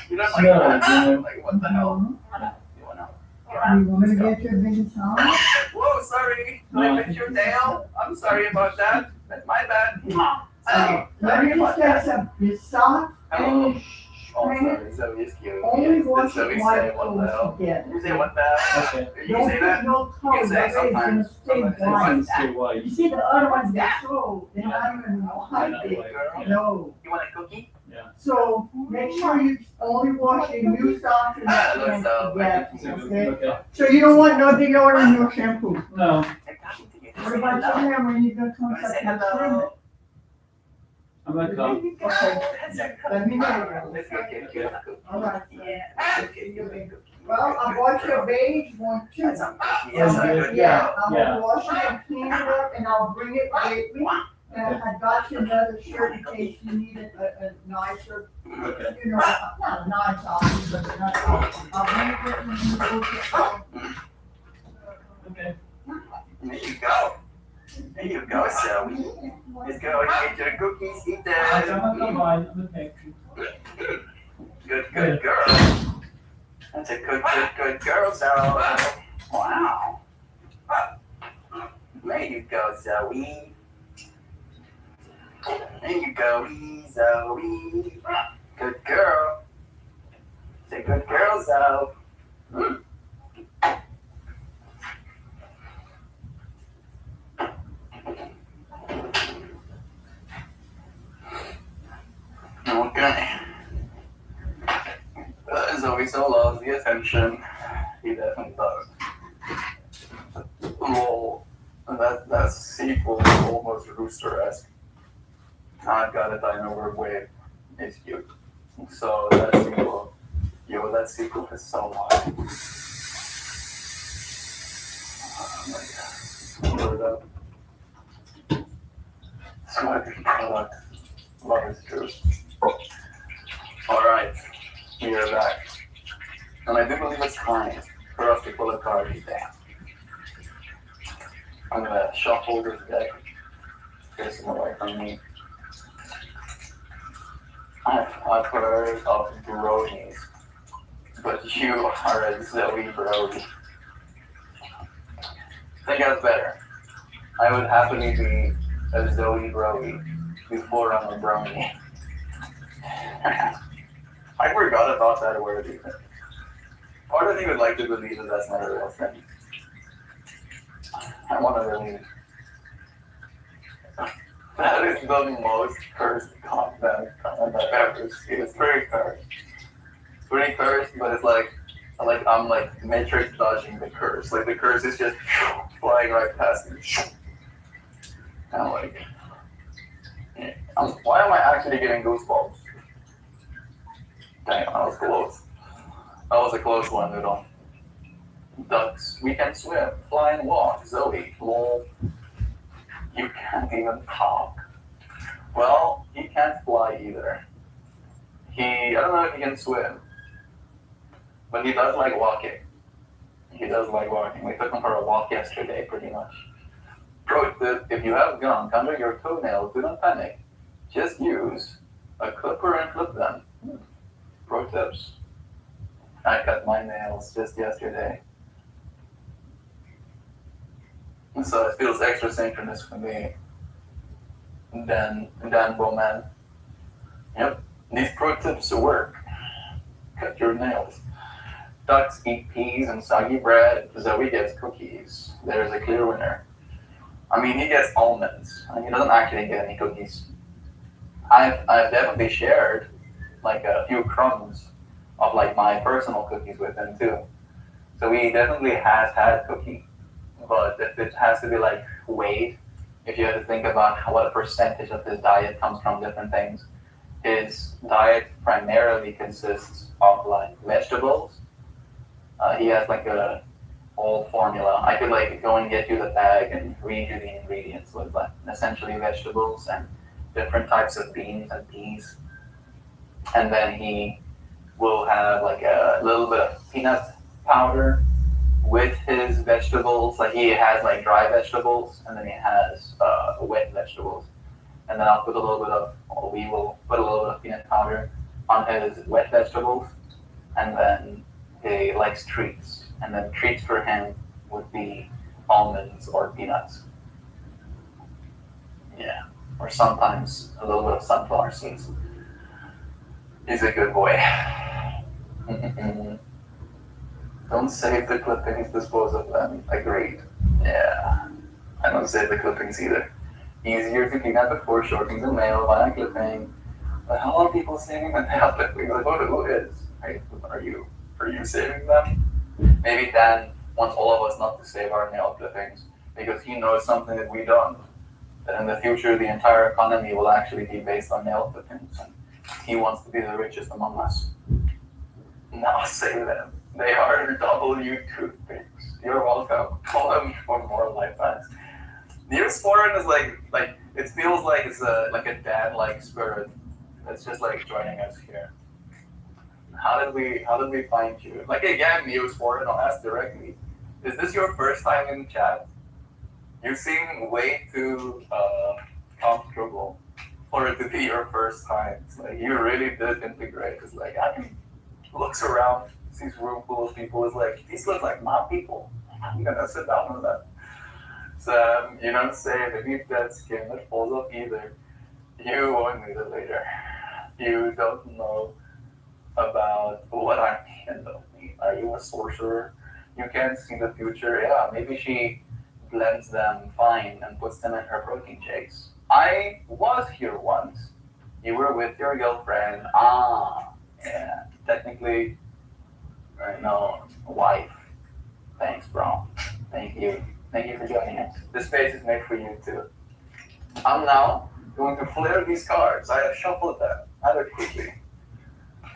you don't like no, that? no. Like, what the hell? You wanna? You want me to get your biggest song? Whoa, sorry. Did I bit your tail? I'm sorry about that. That's my bad. Hey, Let me just say something. It's soft hello. and Oh, sorry. Zoe is cute. only Yes, wash Zoe it say white what the clothes hell? together. You say what the? Okay. You Don't say that? put no You color, say that way it's gonna sometimes. stay Sometimes white. Let's stay white. You see the other ones get so, they're not even white. Girl, No. you want a cookie? So make sure you only wash your new socks and that Hello, together, Zoe. okay? Okay. So you don't want no deodorant and no shampoo. No. I'm talking to you. What about your hair when you go to Wanna say trim it? hello? I'm gonna come. Okay. Let me know. Let's go get you a cookie. All right. Yeah, let's get you a cookie. Well, I bought you a beige one too. That's a cookie. Yes, a good Yeah, girl. I'm gonna wash it and clean it up and I'll bring it with me. And I got you another shirt in case you needed a nicer, Okay. you know, not a nice option, but a nice option. I'll bring it with me when you go get home. Okay. There you go. There you go, Zoe. Let's go and get your cookies, eat I'm gonna them. mind. Okay. Good girl. That's a good girl, Zoe. Wow. There you go, Zoe. There you go, Zoe. Good girl. It's a good girl, Zoe. Okay. Zoe so loves the attention. He definitely does. Lol. That sequel is almost rooster-esque. I've got a dino wave. It's cute. So that sequel is so hot. Oh my god. Word up. Swagger product. Love is true. Alright, we are back. And I do believe it's time for us to pull a card down. I'm gonna shuffle this deck, facing away from me. I've heard of bronies, but you are a Zoe Brody. I think that's better. I would happily be a Zoe Brody before I'm a brony. I forgot about that word even. Part of me would like to believe that that's not a real thing. I want to believe. That is the most cursed content I've ever seen. It's very cursed. It's pretty cursed, but it's like I'm like Matrix dodging the curse. Like the curse is just flying right past me. And I'm like, why am I actually getting goosebumps? Dang, that was close. That was a close one, Noodle. Ducks, we can swim, fly and walk. Zoe, lol. You can't even talk. Well, he can't fly either. I don't know if he can swim, but he does like walking. He does like walking. We took him for a walk yesterday, pretty much. Pro tip, if you have gunk under your toenails, do not panic. Just use a clipper and clip them. Pro tips. I cut my nails just yesterday. So it feels extra synchronous for me. Dan Bowman. Yep, these pro tips work. Cut your nails. Ducks eat peas and soggy bread. Zoe gets cookies. There's a clear winner. I mean, he gets almonds. I mean, he doesn't actually get any cookies. I've definitely shared like a few crumbs of like my personal cookies with him too. So he definitely has had cookie. But if it has to be like weighed, if you have to think about what percentage of his diet comes from different things, his diet primarily consists of like vegetables. He has like a whole formula. I could like go and get you the bag and read you the ingredients with like essentially vegetables and different types of beans and peas. And then he will have like a little bit of peanut powder with his vegetables. Like he has like dry vegetables and then he has wet vegetables. And then I'll put a little bit of, or we will put a little bit of peanut powder on his wet vegetables. And then he likes treats. And then treats for him would be almonds or peanuts. Yeah, or sometimes a little bit of sunflower seeds. He's a good boy. Don't save the clippings, dispose of them. Agreed. Yeah, I don't save the clippings either. Easier to clean up before shortening the nail by a clipping. But how are people saving the nail clippings? Like, who is? Are you saving them? Maybe Dan wants all of us not to save our nail clippings because he knows something that we don't. That in the future, the entire economy will actually be based on nail clippings. And he wants to be the richest among us. Now save them. They are W toothpicks. You're welcome. Follow me for more life hacks. Neosporin is like it feels like it's like a dad-like spirit that's just like joining us here. How did we find you? Like again, Neosporin, I'll ask directly. Is this your first time in chat? You seem way too comfortable for it to be your first time. It's like you really did integrate. It's like I looks around, sees a room full of people, is like, these look like my people. I'm gonna sit down with them. So you don't say beneath that skin that falls off either. You won't need it later. You don't know about what I mean. Are you a sorcerer? You can't see the future. Yeah, maybe she blends them fine and puts them in her protein shakes. I was here once. You were with your girlfriend. Yeah. Technically, no, wife. Thanks, bro. Thank you. Thank you for joining us. This space is made for you too. I'm now going to flare these cards. I have shuffled them rather quickly.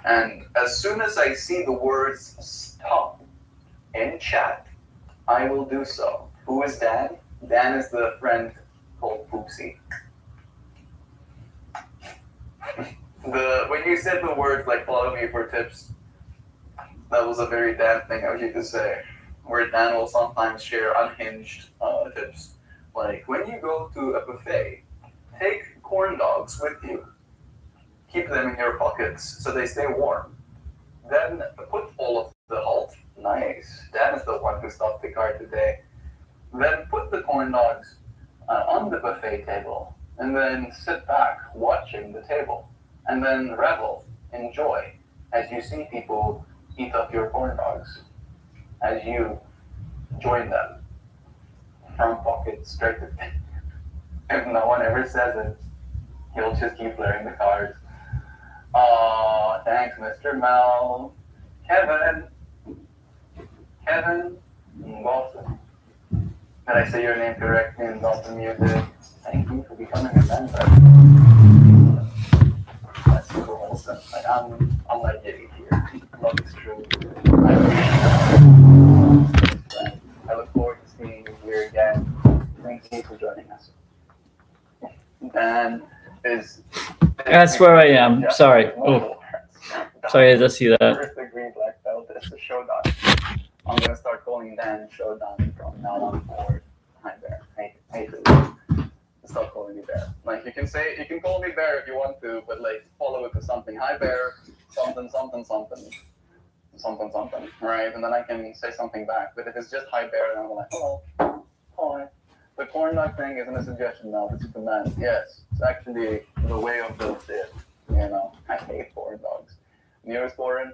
And as soon as I see the words stop in chat, I will do so. Who is Dan? Dan is the friend called Poopsie. When you said the words like follow me for tips, that was a very Dan thing I was used to say. Where Dan will sometimes share unhinged tips. Like when you go to a buffet, take corn dogs with you. keep them in your pockets so they stay warm. Then put all of the halt. Nice. Dan is the one who stopped the car today. Then put the corn dogs on the buffet table, and then sit back watching the table, and then revel, enjoy, as you see people eat up your corn dogs, as you join them from pocket straight to if no one ever says it, he'll just keep blaring the cards. Oh, thanks, Mr. Mel. Kevin Wilson. Did I say your name correctly in Dalton Music? Thank you for becoming a member. That's super wholesome. Like, I'm like getting here. Love is true. I look forward to seeing you here again. Thank you for joining us. Dan is. That's where I am. Yeah. Sorry. Oh, sorry, I just see that. First degree black belt is a Shodan. I'm gonna start calling Dan Shodan from now on forward. Hi Bear. Hey stop calling me Bear. Like you can call me Bear if you want to, but like follow it to something. Hi Bear, something, right? And then I can say something back. But if it's just hi Bear, then I'm like, hello, hi. The corn dog thing isn't a suggestion now, it's a command. Yes, it's actually the way of built it. You know, I hate corn dogs. Nearest Warren,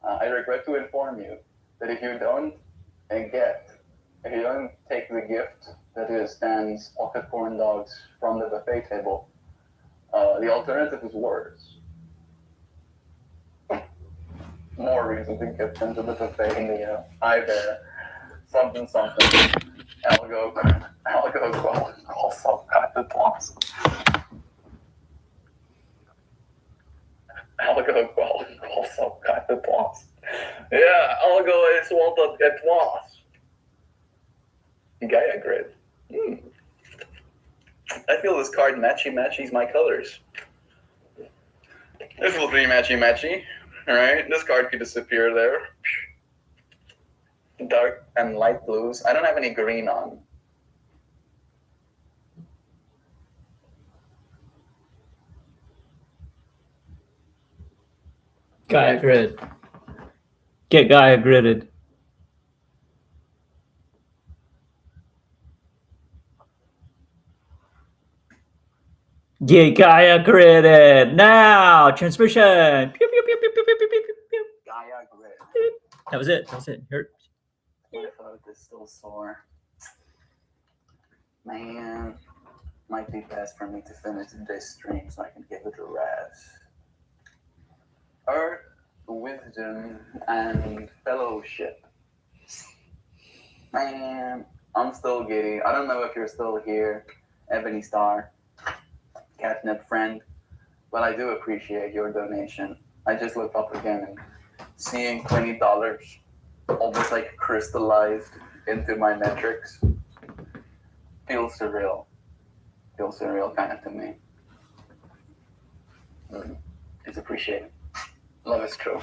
I regret to inform you that if you don't take the gift that is Stan's pocket corn dogs from the buffet table, the alternative is worse. More reason to get them to the buffet in the either something. I'll go call some kind of boss. Yeah, I'll go as well at once. Gaia grid. I feel this card matchy my colors. This will be matchy. Alright, this card could disappear there. Dark and light blues. I don't have any green on. Gaia grid. Get Gaia gridded. Get Gaia gridded now. Transmission. Pew, pew, pew, pew, pew, pew, pew, pew, pew. Gaia grid. That was it. Hurt. My throat is still sore. Man, might be best for me to finish this stream so I can give it a rest. Earth, wisdom, and fellowship. Man, I'm still giddy. I don't know if you're still here, Ebony Star, Catnip friend, but I do appreciate your donation. I just looked up again and seeing $20 almost like crystallized into my metrics feels surreal. Kind of to me. It's appreciated. Love is true.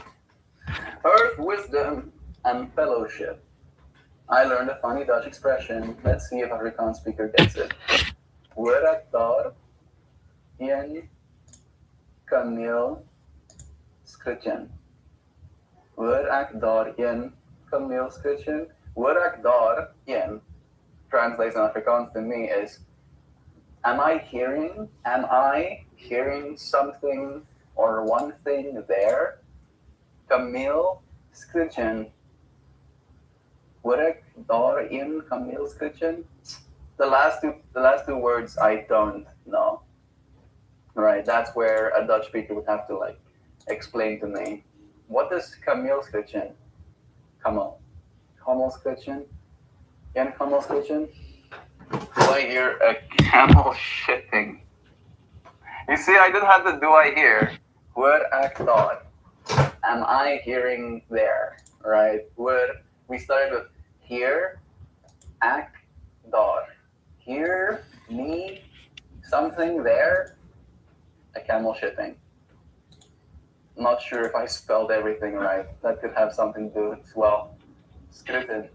Earth, wisdom, and fellowship. I learned a funny Dutch expression. Let's see if Afrikaans speaker gets it. Woordakdar, yen, kameel, skritjen. Woordakdar, yen, kameel, skritjen. Woordakdar, yen, translates in Afrikaans to me is, am I hearing something or one thing there? Kameel skritjen. Woord daar in Kameel skritjen? The last two words I don't know. Right, that's where a Dutch speaker would have to like explain to me. What is Kameel skritjen? Kameel skritjen? Yen Kameel skritjen? Do I hear a camel shitting? You see, I didn't have to do I hear. Woord ek daar. Am I hearing there? Right? We started with here, ek daar. Here, me, something there, a camel shitting. Not sure if I spelled everything right. That could have something to do with, well, skritten.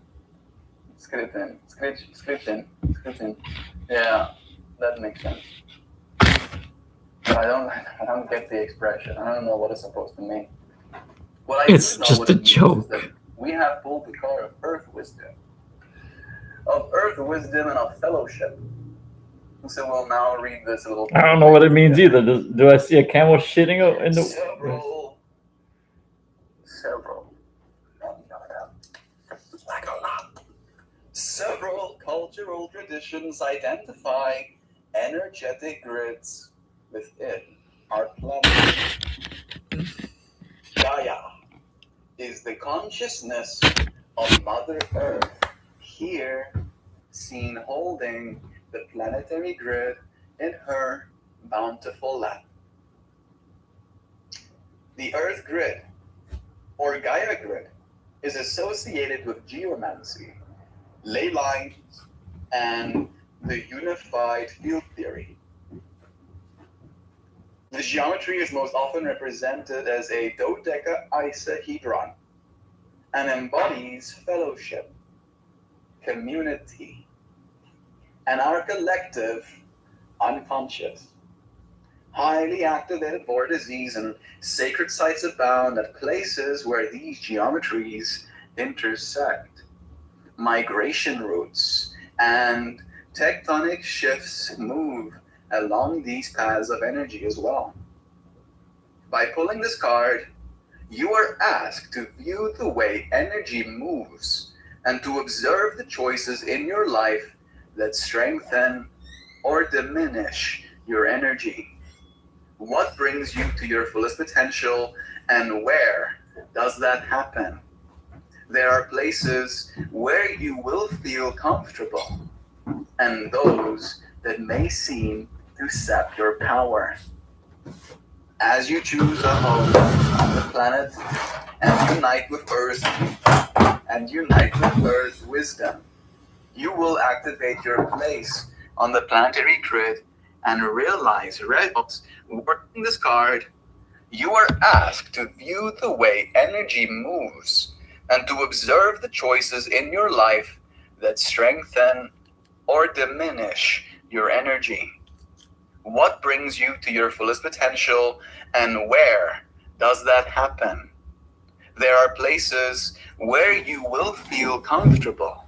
Yeah, that makes sense. I don't get the expression. I don't know what it's supposed to mean. What I It's do know just what a it means is joke. that we have pulled the card of Earth Wisdom. Of Earth Wisdom and of Fellowship. So we'll now read this little. I don't know what it means either. Do I see a camel shitting in the? Several cultural traditions identify energetic grids within our planet. Gaia is the consciousness of Mother Earth, here seen holding the planetary grid in her bountiful lap. The Earth grid, or Gaia grid, is associated with geomancy, ley lines, and the unified field theory. The geometry is most often represented as a dodecahedron and embodies fellowship, community, and our collective unconscious. Highly activated vortices and sacred sites abound at places where these geometries intersect. Migration routes and tectonic shifts move along these paths of energy as well. By pulling this card, you are asked to view the way energy moves and to observe the choices in your life that strengthen or diminish your energy. What brings you to your fullest potential, and where does that happen? There are places where you will feel comfortable, and those that may seem to sap your power. As you choose a home on the planet and unite with Earth wisdom, you will activate your place on the planetary grid and realize results. Working this card, you are asked to view the way energy moves and to observe the choices in your life that strengthen or diminish your energy. What brings you to your fullest potential, and where does that happen? There are places where you will feel comfortable,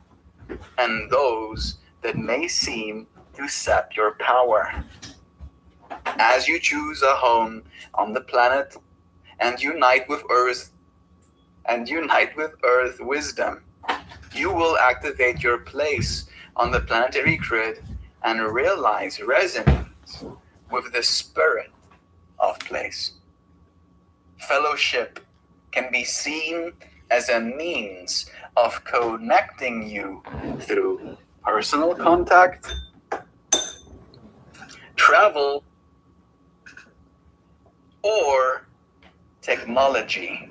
and those that may seem to sap your power. As you choose a home on the planet and unite with Earth wisdom, you will activate your place on the planetary grid and realize resonance with the spirit of place. Fellowship can be seen as a means of connecting you through personal contact, travel, or technology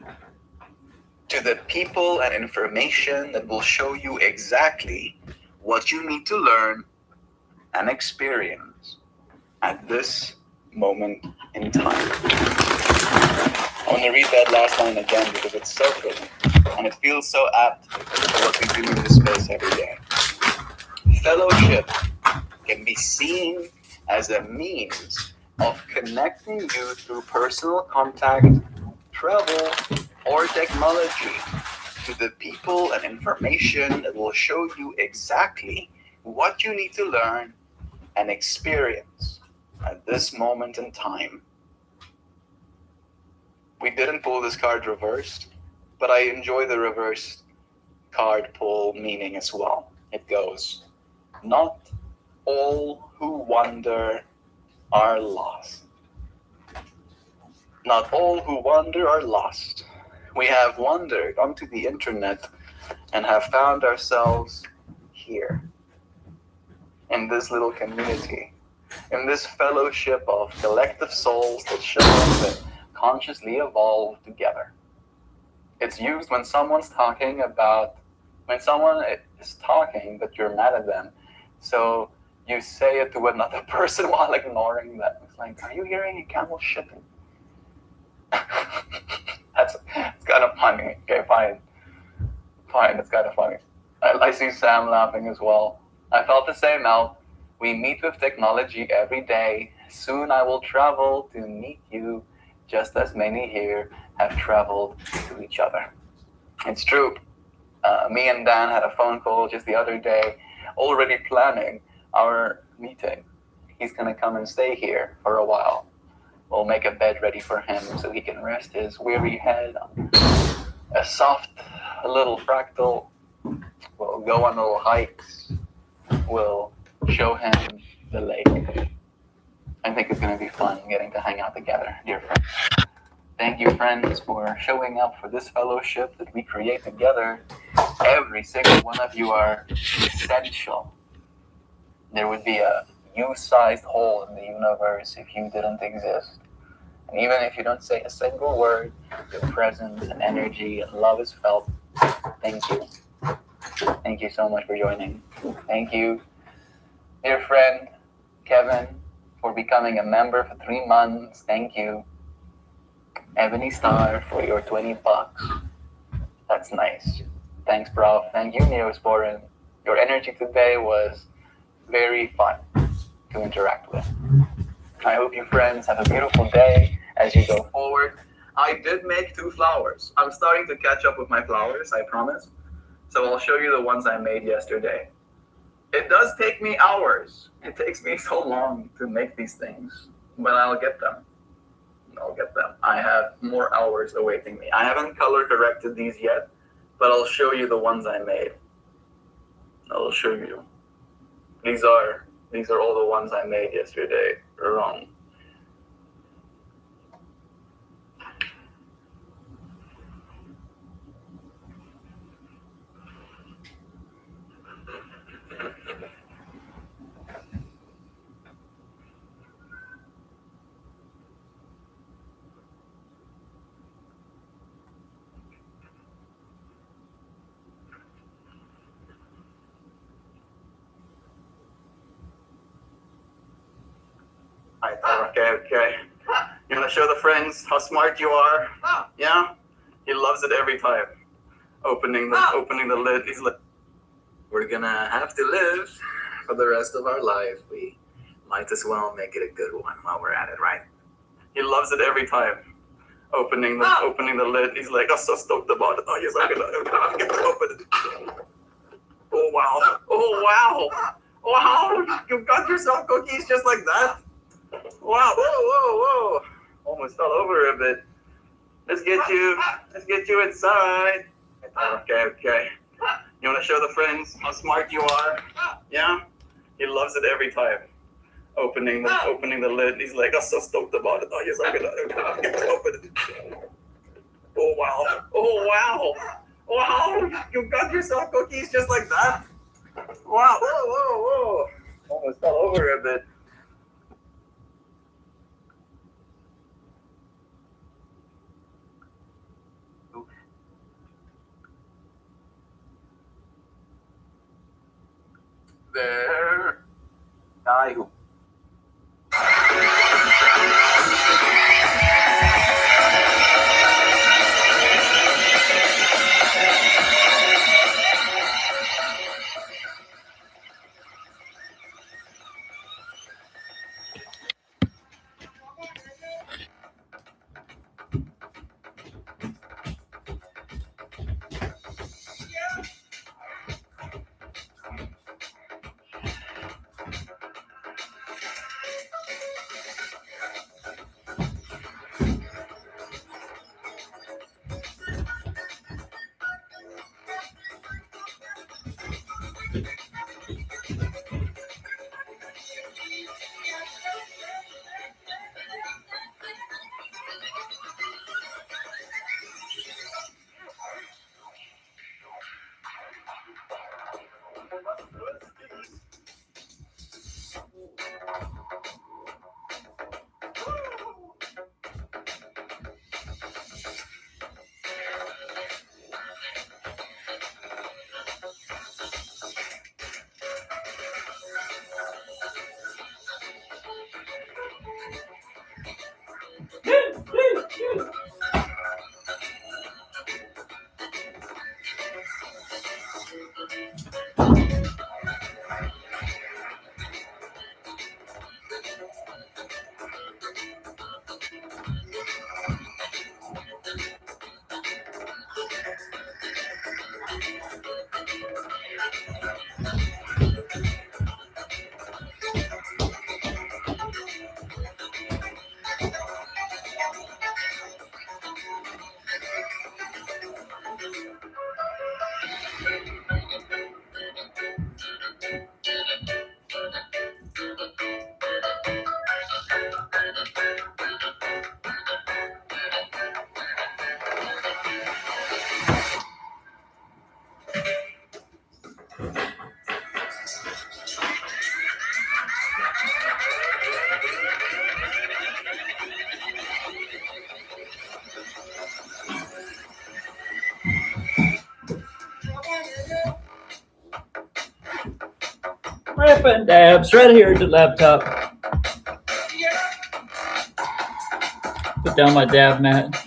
to the people and information that will show you exactly what you need to learn and experience at this moment in time. I want to read that last line again because it's so good and it feels so apt for what we do in this space every day. Fellowship can be seen as a means of connecting you through personal contact, travel, or technology to the people and information that will show you exactly what you need to learn and experience at this moment in time. We didn't pull this card reversed, but I enjoy the reversed card pull meaning as well. It goes, not all who wander are lost. Not all who wander are lost. We have wandered onto the internet and have found ourselves here in this little community, in this fellowship of collective souls that show up and consciously evolve together. It's used when someone is talking, but you're mad at them. So you say it to another person while ignoring them. It's like, are you hearing a camel shitting? It's kind of funny. Okay, fine, it's kind of funny. I see Sam laughing as well. I felt the same out. We meet with technology every day, Soon I will travel to meet you, just as many here have traveled to each other. It's true. Me and Dan had a phone call just the other day, already planning our meeting. He's gonna come and stay here for a while. We'll make a bed ready for him so he can rest his weary head on a soft little fractal. We'll go on little hikes. We'll show him the lake. I think it's gonna be fun getting to hang out together, dear friends. Thank you, friends, for showing up for this fellowship that we create together. Every single one of you are essential. There would be a you-sized hole in the universe if you didn't exist. And even if you don't say a single word, your presence and energy and love is felt. Thank you. Thank you so much for joining. Thank you, dear friend Kevin, for becoming a member for 3 months. Thank you. Ebony Star for your $20. That's nice. Thanks, bro. Thank you, Neosporin. Your energy today was very fun to interact with. I hope you friends have a beautiful day as you go forward. I did make 2 flowers. I'm starting to catch up with my flowers, I promise. So I'll show you the ones I made yesterday. It does take me hours. It takes me so long to make these things, but I'll get them. I have more hours awaiting me. I haven't color corrected these yet, but I'll show you the ones I made. I'll show you. These are all the ones I made yesterday. Wrong. Okay. You want to show the friends how smart you are? Yeah? He loves it every time. Opening the lid. He's like, we're gonna have to live for the rest of our life. We might as well make it a good one while we're at it, right? He loves it every time. Opening the lid. He's like, I'm so stoked about it. Oh, yes, I'm gonna get to open it. Oh, wow. You got yourself cookies just like that? Wow, whoa. Almost fell over a bit. Let's get you inside. Okay. You want to show the friends how smart you are? Yeah? He loves it every time. Opening the lid. He's like, I'm so stoked about it. Oh, yes, I'm gonna get to open it. Oh, wow. You got yourself cookies just like that? Wow, whoa. Almost fell over a bit. There. Die. Flipping dabs right here at the laptop. Put down my dab mat.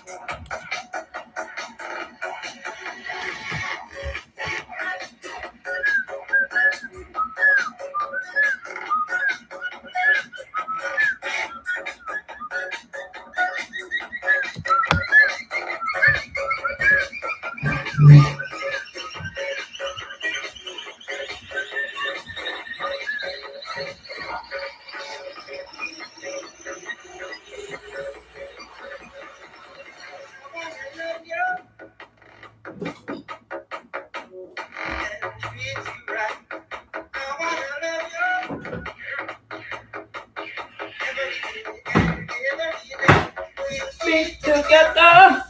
Be together.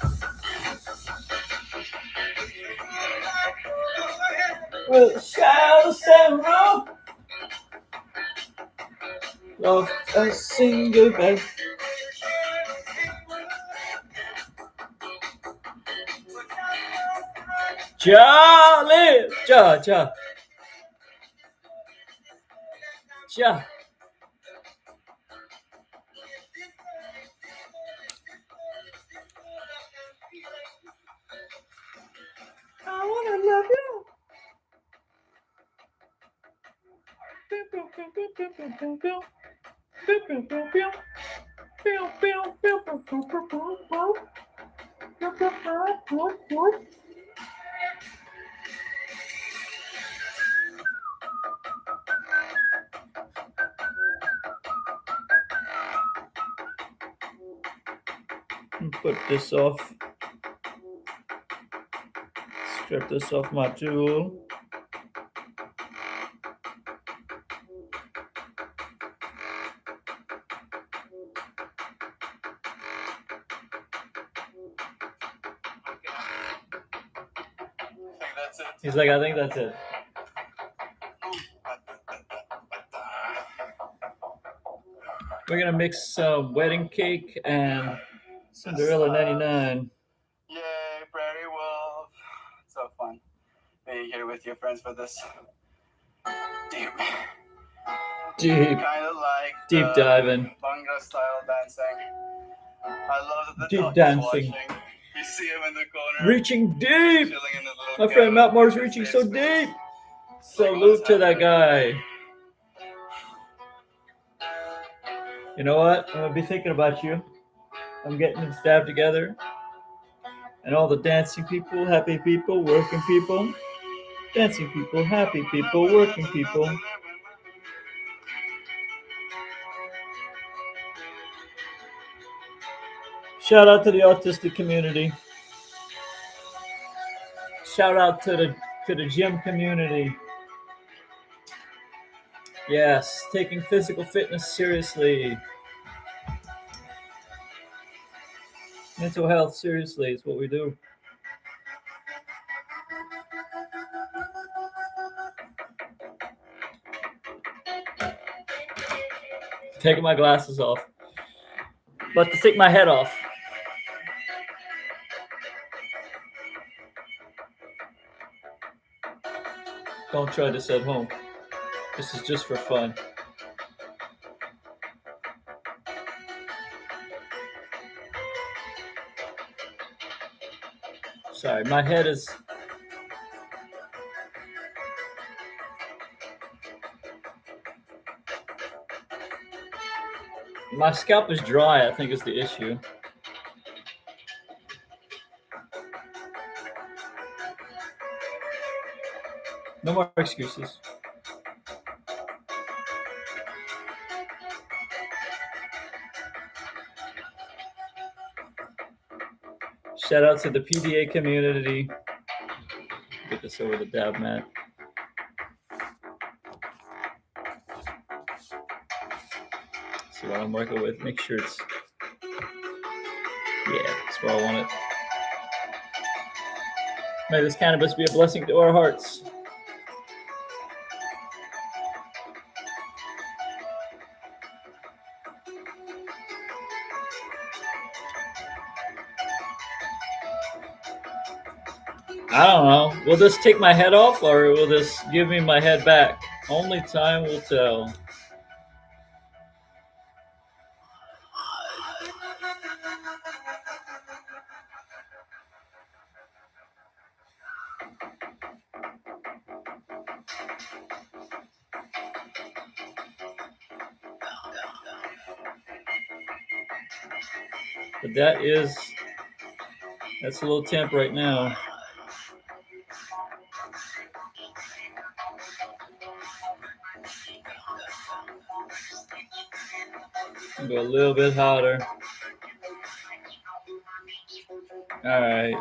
We'll shout a song. Love a single bed. Charlie, ja. I wanna love you. Put this off. Strip this off my tool. He's like, I think that's it. We're gonna mix some wedding cake and Cinderella 99. Yay, Prairie Wolf. It's so fun being here with your friends for this. Deep. Kind of like Deep diving. Bhangra style dancing. I love that the Deep dog is dancing. watching. You see him in the corner. Reaching deep. Chilling in the little My friend cabin. Matt Moore's reaching so deep. Salute to that guy. You know what? I'm gonna be thinking about you. I'm getting this dab together. And all the dancing people, happy people, working people. Dancing people, happy people, working people. Shout out to the autistic community. Shout out to the gym community. Yes, taking physical fitness seriously. Mental health seriously is what we do. Taking my glasses off. But to take my head off. Don't try this at home. This is just for fun. Sorry, my head is... My scalp is dry, I think is the issue. No more excuses. Shout out to the PDA community. Get this over the dab mat. See what I'm working with. Make sure it's... Yeah, that's where I want it. May this cannabis be a blessing to our hearts. I don't know. Will this take my head off or will this give me my head back? Only time will tell. But that's a little temp right now. Go a little bit hotter. All right.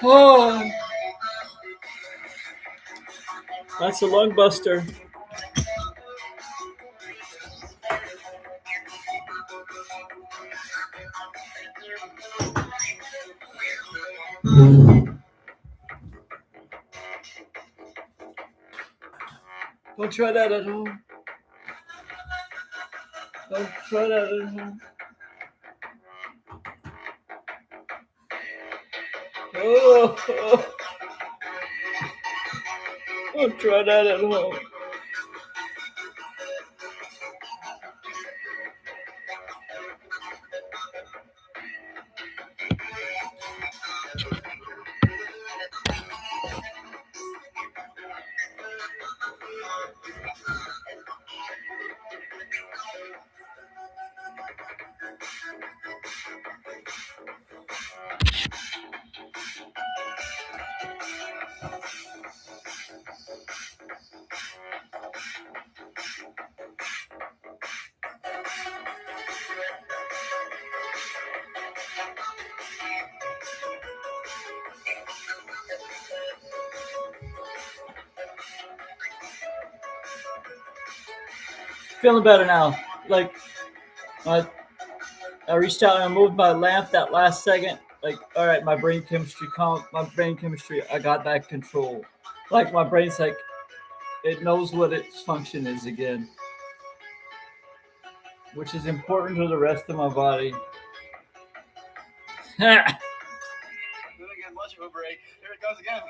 Oh, that's a lung buster. Don't try that at home. Don't try that at home. Oh. Don't try that at home. Feeling better now. Like, I reached out and I moved my lamp that last second. Like, all right, my brain chemistry, I got back control. Like, my brain's like, it knows what its function is again, which is important to the rest of my body. Didn't get much of a break. Here it goes again.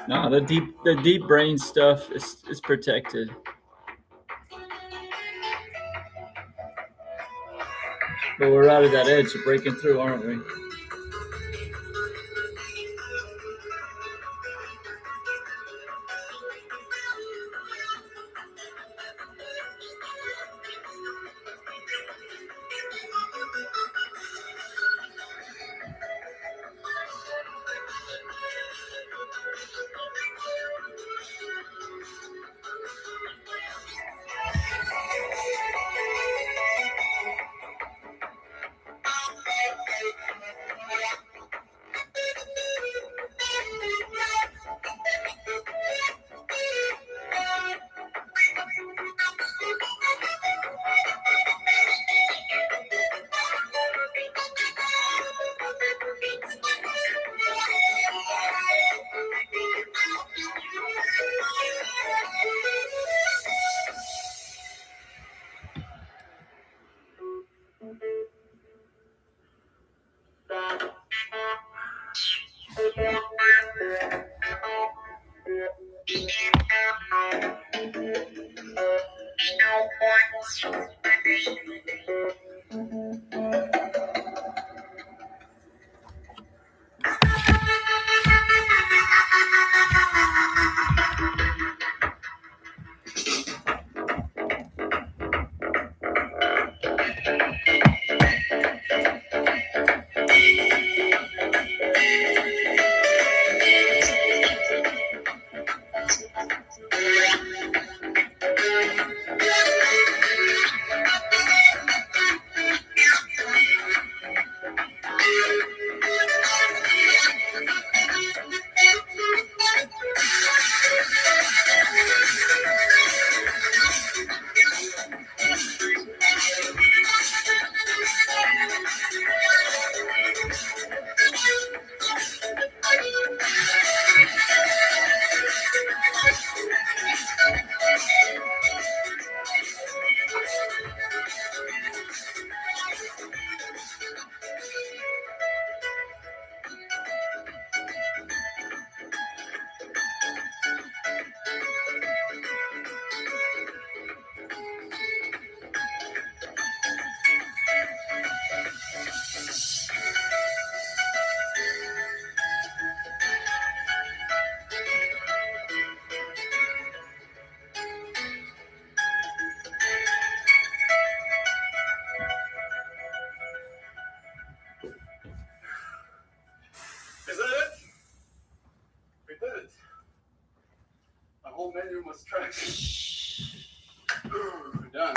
No, the deep brain stuff is protected. But we're out of that edge of breaking through, aren't we? whole menu must track. Ooh, done.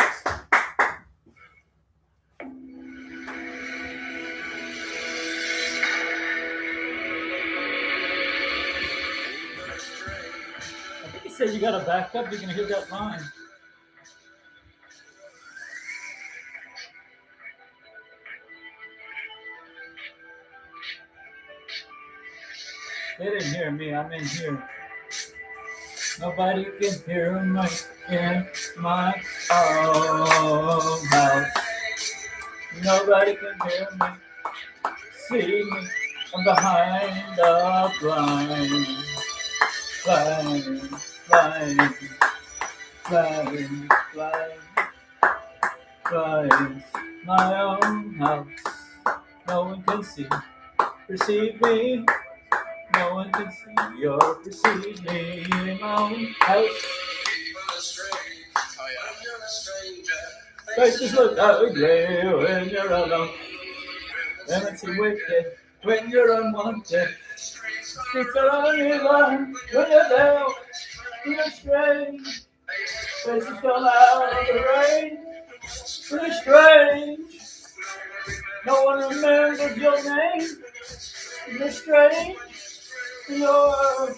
I think he said you gotta back up, you're gonna hit that line. They didn't hear me, I'm in here. Nobody can hear me in my own house. Nobody can hear me, see me. I'm behind the blind. Blind, blind, blind, blind, blind. My own house. No one can see, perceive me. No one can see or perceive me in my own house. Oh yeah. Faces look ugly when you're alone. Lemons seem wicked when you're unwanted. Streets are uneven when you're down. You're strange. Faces come out of the rain. You're strange. No one remembers your name. You're strange. You're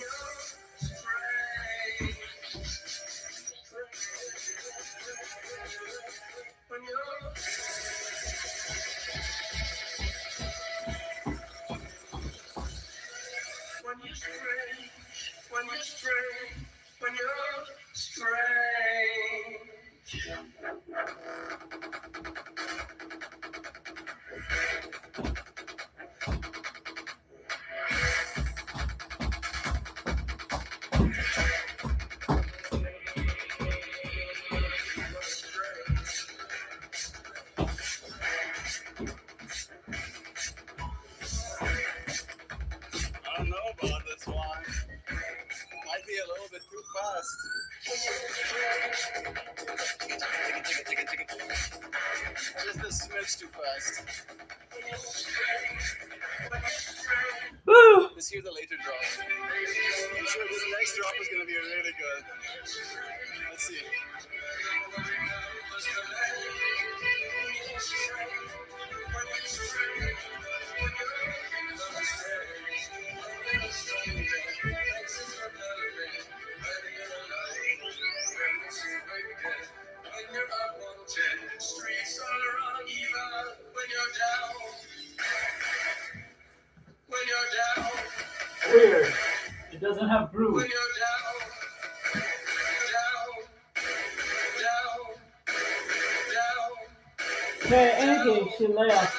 When you're strange, when you're strange. I don't know about this one. Might be a little bit too fast. Just a smidge too fast. woo. Let's hear the later drop. I'm sure this next drop is gonna be really good. Let's see. Streets are uneven when you're down. When you're down. Weird. It doesn't have groove. When you're down. Down. Hey, Angie, she left.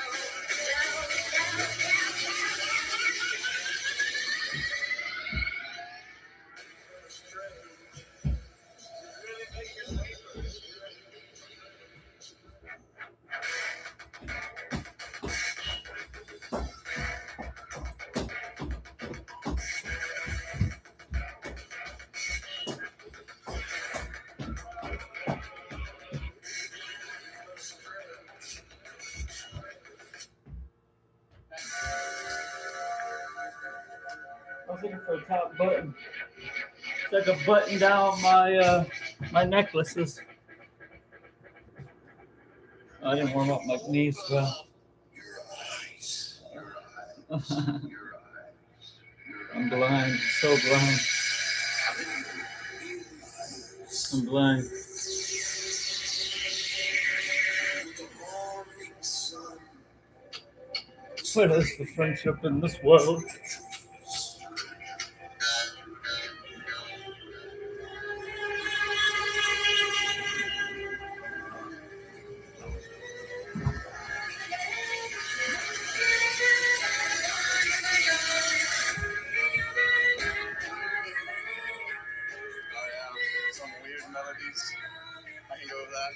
I was looking for a top button. So I could button down my my necklaces. I didn't warm up my knees well. I'm blind, so blind. I'm blind. What is the friendship in this world? Some weird melodies. I can go with that.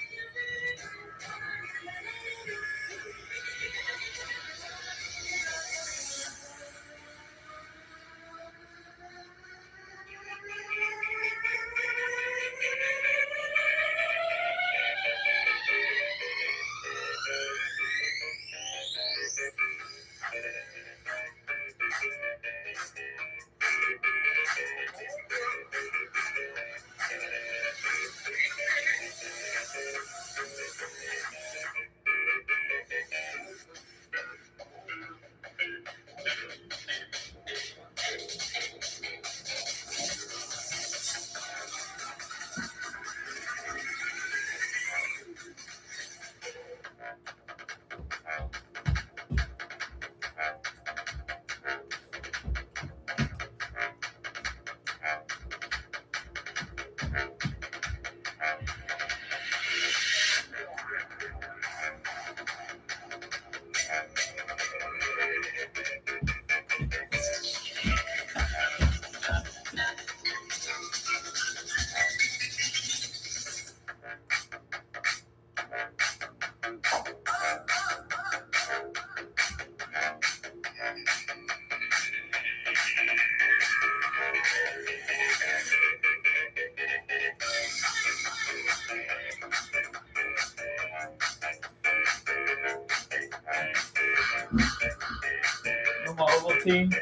nicotine.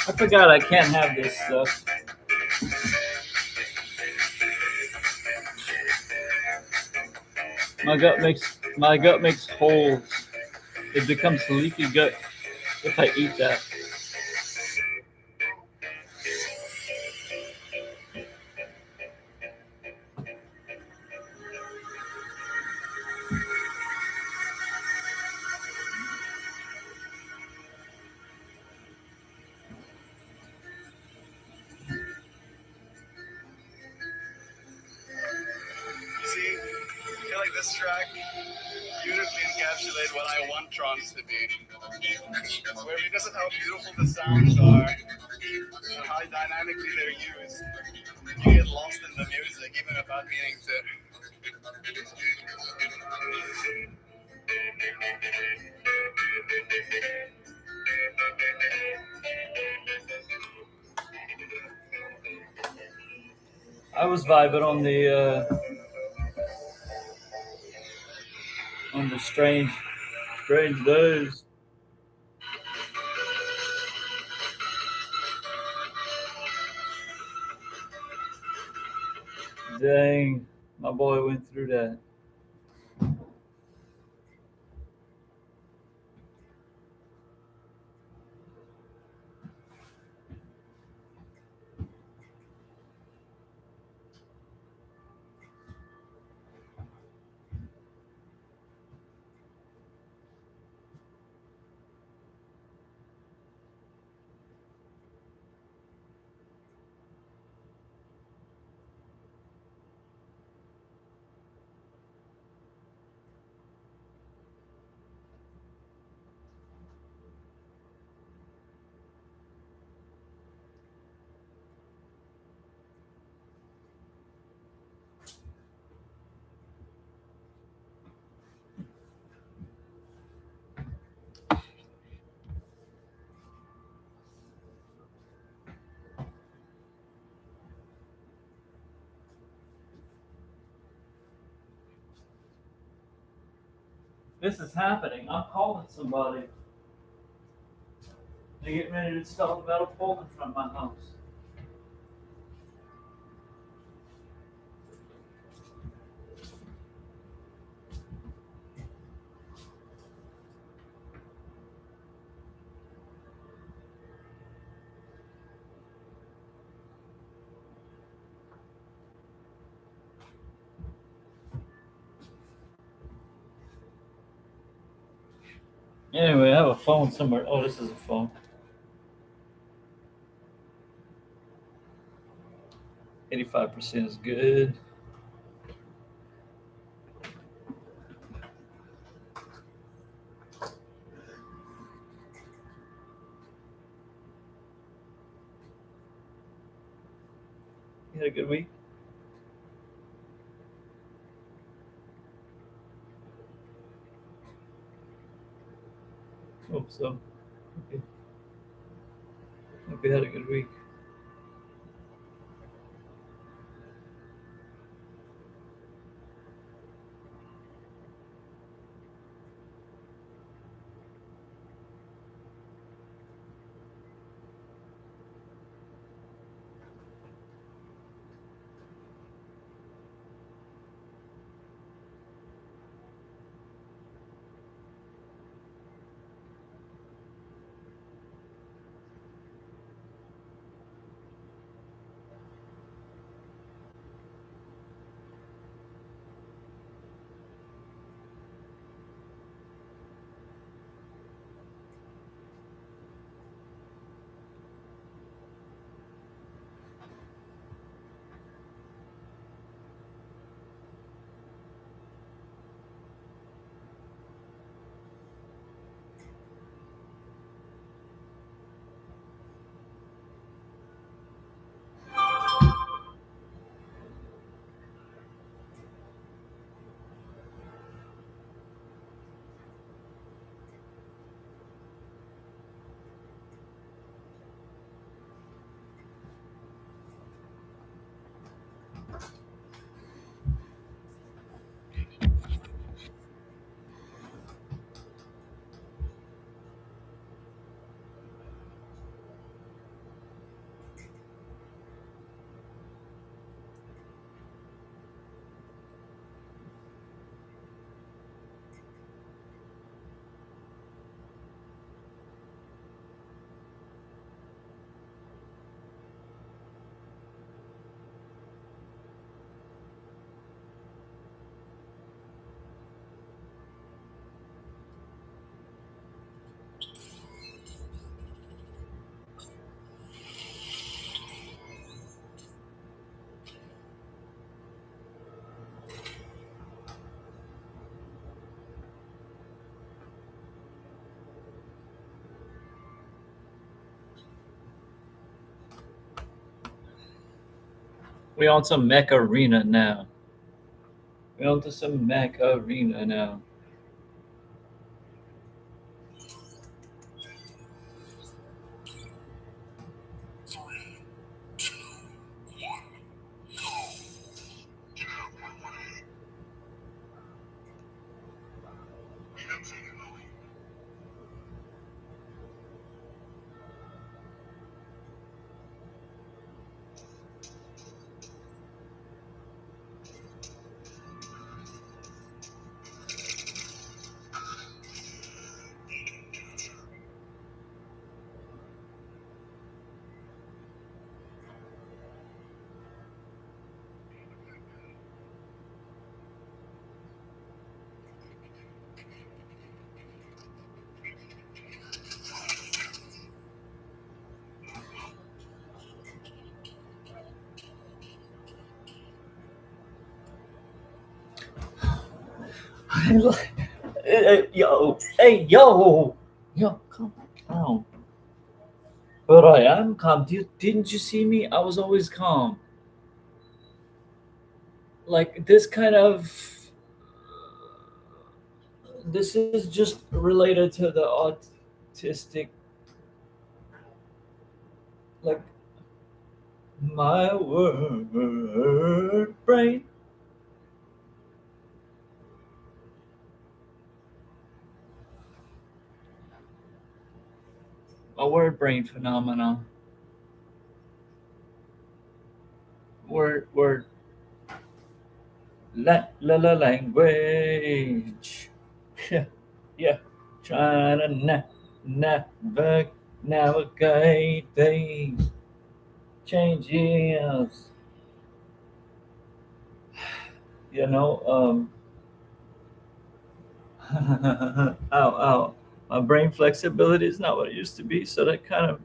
I forgot I can't have this stuff. My gut makes holes. It becomes leaky gut if I eat that. See, I feel like this track beautifully encapsulates what I want trance to be. Where because of how beautiful the sounds are and how dynamically they're used, you get lost in the music even without meaning to. I was vibing on the strange days. Dang, my boy went through that. This is happening. I'm calling somebody. They're getting ready to install a metal pole in front of my house. Anyway, I have a phone somewhere. Oh, this is a phone. 85% is good. You had a good week? Hope so. Okay. Hope you had a good week. We on some mech arena now. We on to some mech arena now. Yo, hey, yo, come on. But I am calm. Didn't you see me? I was always calm. Like this kind of. This is just related to the autistic. Like my word brain. A word brain phenomenon. Word la language. Yeah, yeah. Trying to navigate things, changes. You know, ow. My brain flexibility is not what it used to be, so that kind of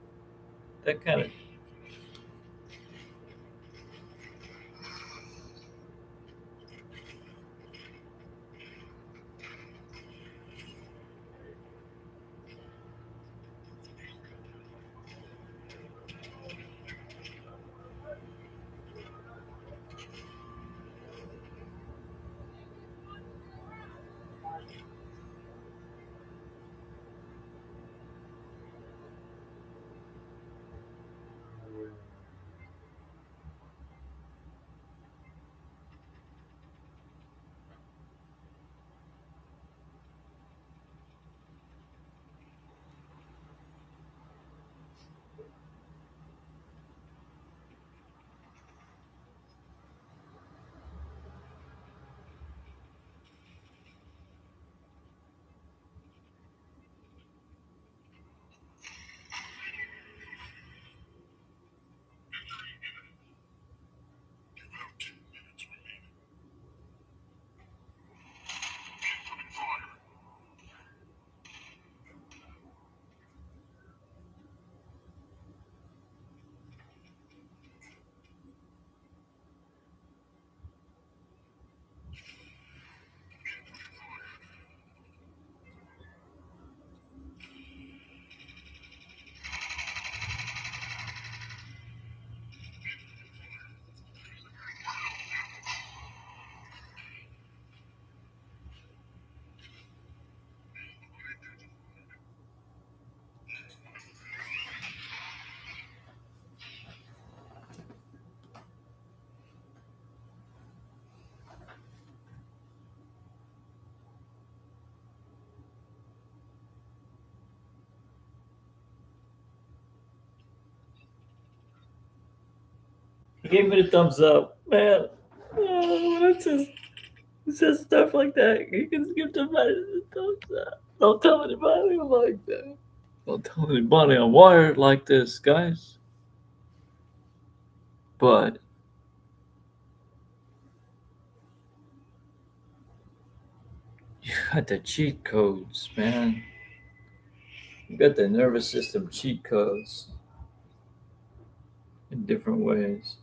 he gave me the thumbs up, man. It says stuff like that. You can give somebody the thumbs up. Don't tell anybody I'm like that. Don't tell anybody I'm wired like this, guys. But you got the cheat codes, man. You got the nervous system cheat codes in different ways.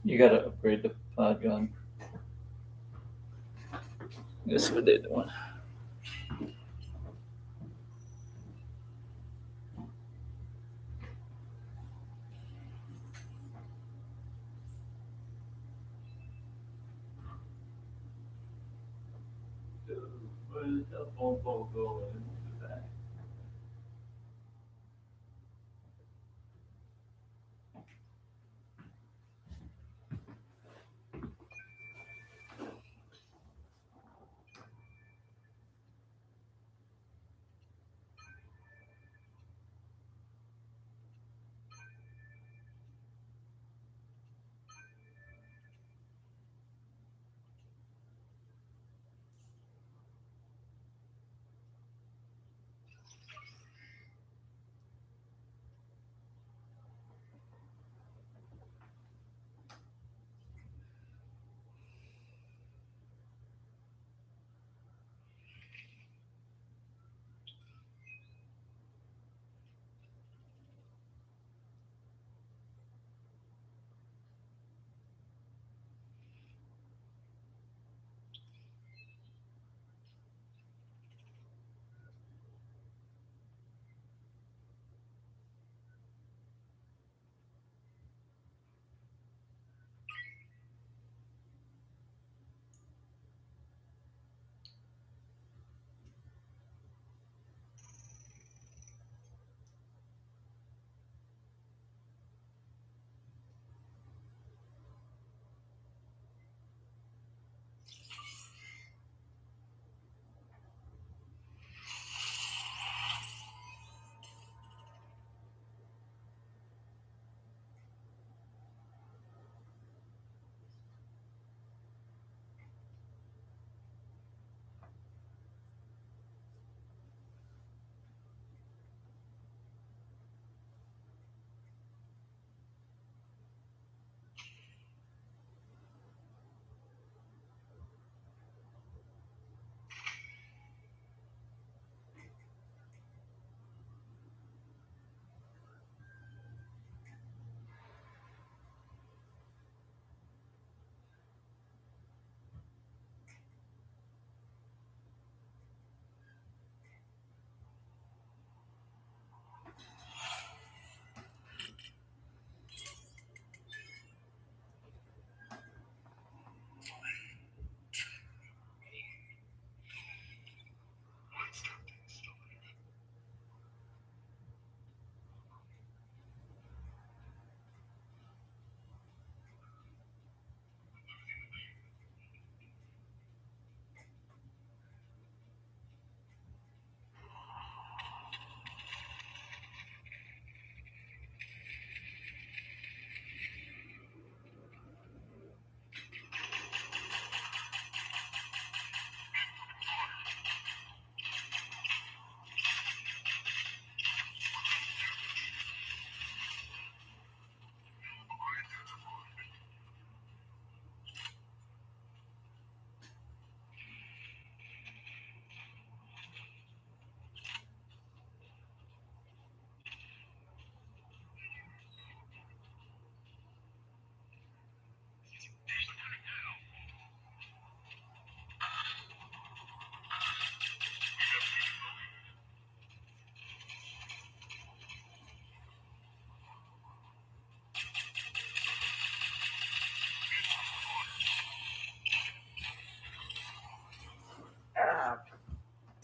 You gotta upgrade the pod gun. This is what they're doing. Where did the telephone pole go?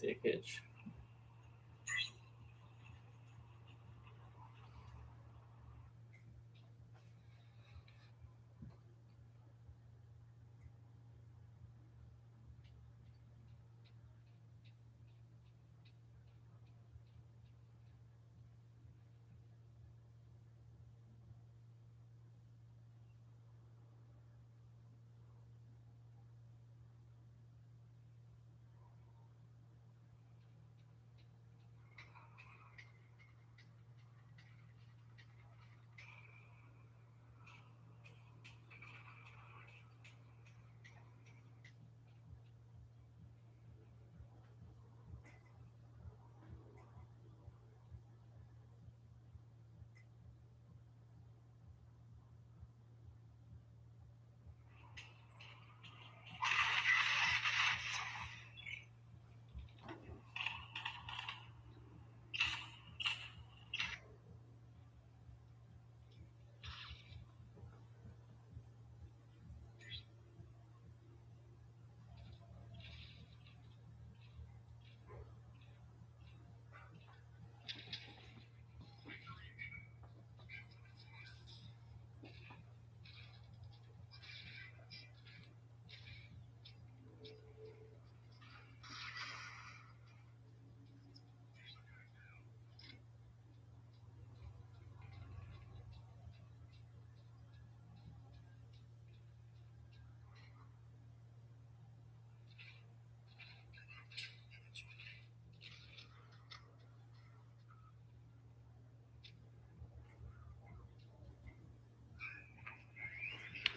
Dick itch.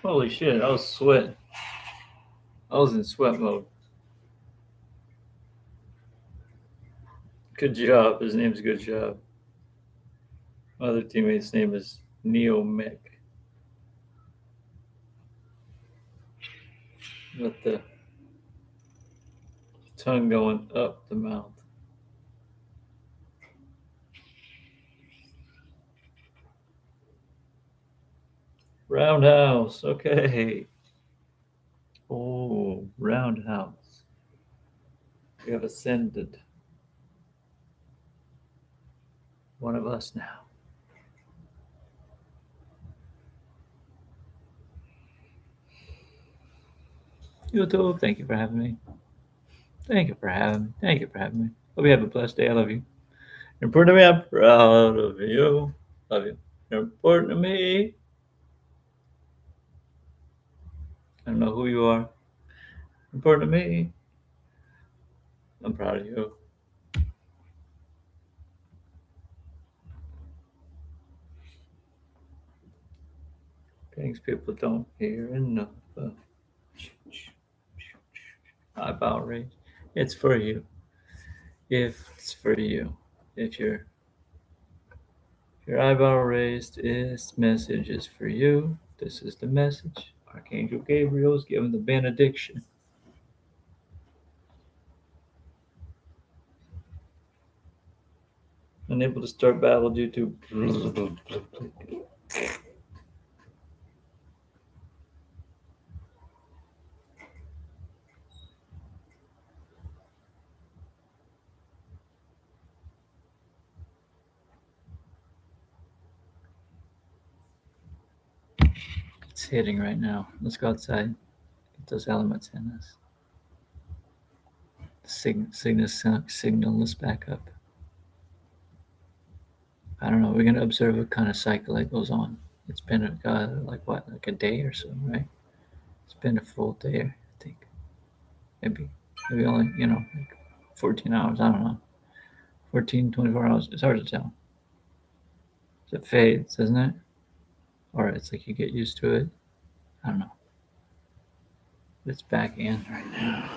Holy shit, I was sweating. I was in sweat mode. Good job. His name's Good Job. My other teammate's name is Neo Mick. With the tongue going up the mouth. Roundhouse. Okay. Oh, roundhouse. We have ascended. One of us now. YouTube, thank you for having me. Thank you for having me. Thank you for having me. Hope you have a blessed day. I love you. Important to me, I'm proud of you. Love you. You're important to me. I don't know who you are. Important to me. I'm proud of you. Things people don't hear enough of. Eyebrow raise. It's for you. If it's for you. If your eyebrow raised, this message is for you. This is the message. Archangel Gabriel's giving the benediction. Unable to start battle due to it's hitting right now. Let's go outside. Get those elements in us. Signal us back up. I don't know. We're gonna observe what kind of cycle that goes on. It's been like a day or so, right? It's been a full day, I think. Maybe only, like 14 hours. I don't know. 14, 24 hours. It's hard to tell. It fades, doesn't it? Or it's like you get used to it. I don't know. It's back in right now.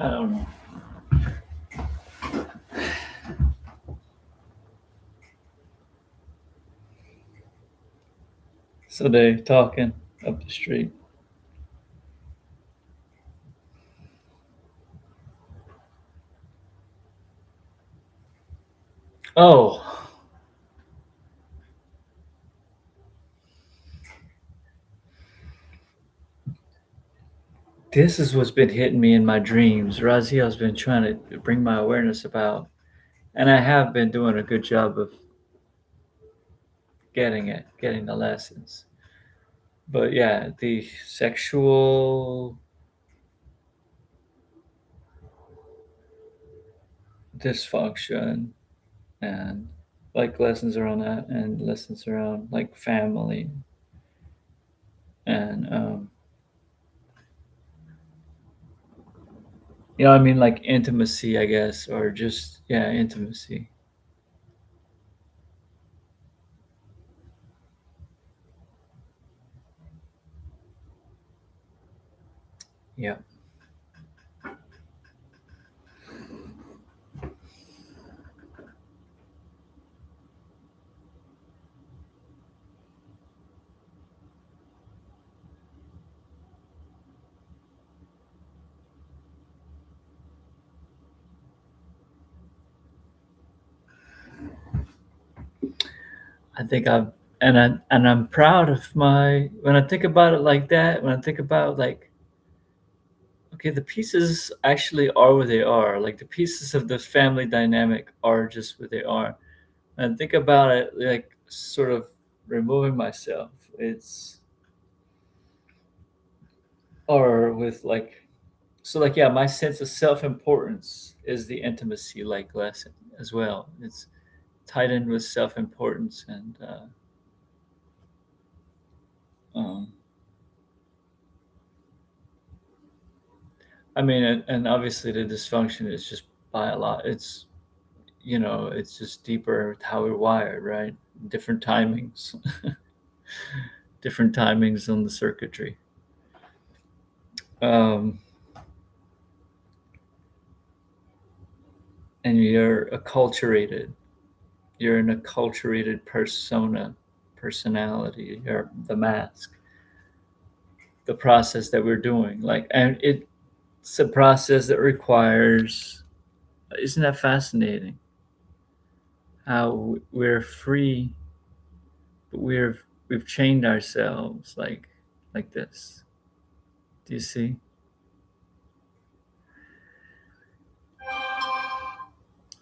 I don't know. So they talking up the street. Oh. This is what's been hitting me in my dreams. Raziel's been trying to bring my awareness about, and I have been doing a good job of getting the lessons. But yeah, the sexual dysfunction and like lessons around that and lessons around like family and you know what I mean, like intimacy, I guess, or just intimacy. Yeah. I think I'm proud of my when I think about it like that, when I think about like okay, the pieces actually are where they are. Like the pieces of the family dynamic are just where they are. And think about it like sort of removing myself. It's or with like so like yeah, my sense of self-importance is the intimacy like lesson as well. It's tied in with self-importance and um I mean and obviously the dysfunction is just by a lot. It's it's just deeper with how we're wired, right? Different timings. Different timings on the circuitry. Um, and you're acculturated. You're an acculturated personality. You're the mask. The process that we're doing, like, and it's a process that requires. Isn't that fascinating? How we're free, but we've chained ourselves like this. Do you see?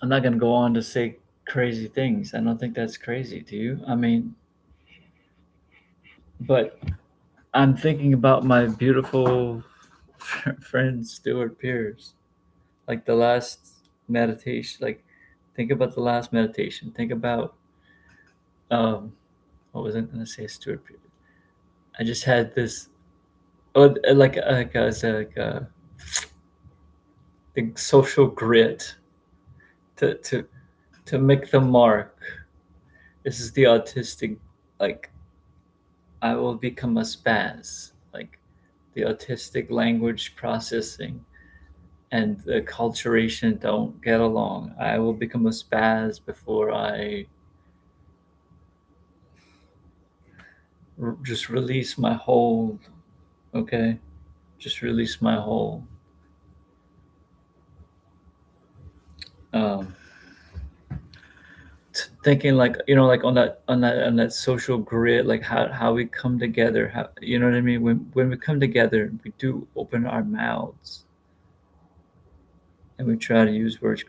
I'm not going to go on to say crazy things. I don't think that's crazy. Do you? I mean, but I'm thinking about my beautiful friend Stuart Pierce. Like the last meditation. Like, think about the last meditation. Think about what was I going to say? Stuart Pierce. I just had this. Oh, the social grit to to make the mark. This is the autistic like I will become a spaz, like the autistic language processing and the acculturation don't get along. I will become a spaz before I just release my hold. Okay, just release my hold. Um, Thinking like like on that social grid, like how we come together, how you know what I mean, when we come together we do open our mouths and we try to use words,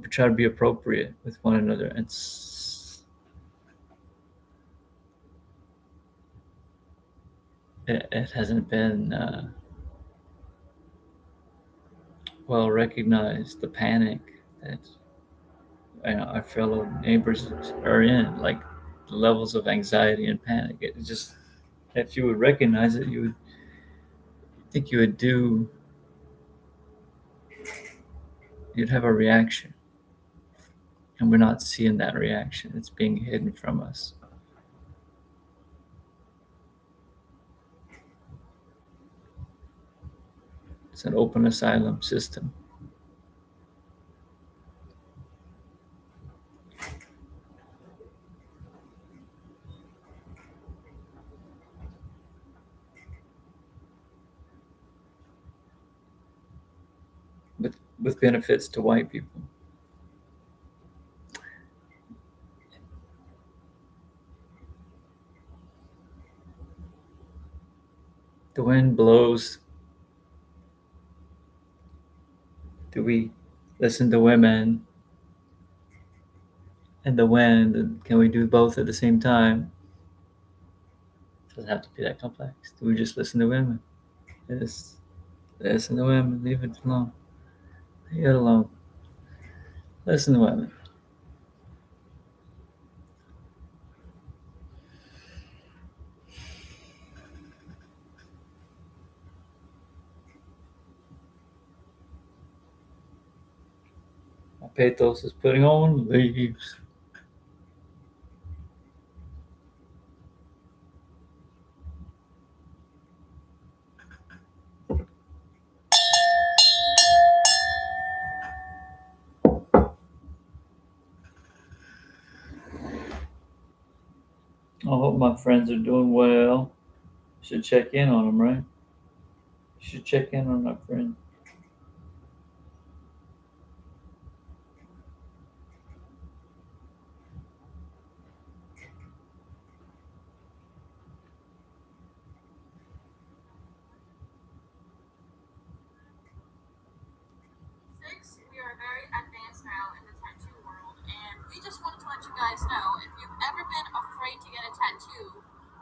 try to be appropriate with one another. It hasn't been well recognized, the panic that our fellow neighbors are in, like the levels of anxiety and panic. It just, if you would recognize it, you would think you'd have a reaction. And we're not seeing that reaction. It's being hidden from us. It's an open asylum system. With benefits to white people. The wind blows. Do we listen to women and the wind? And can we do both at the same time? It doesn't have to be that complex. Do we just listen to women? Just listen to women. Leave it alone. Leave it alone. Listen to women. My pathos is putting on leaves. I hope my friends are doing well. Should check in on them, right? Should check in on my friend. We are very advanced now in the tattoo world, and we just wanted to let you guys know, if you've ever been afraid to get a tattoo,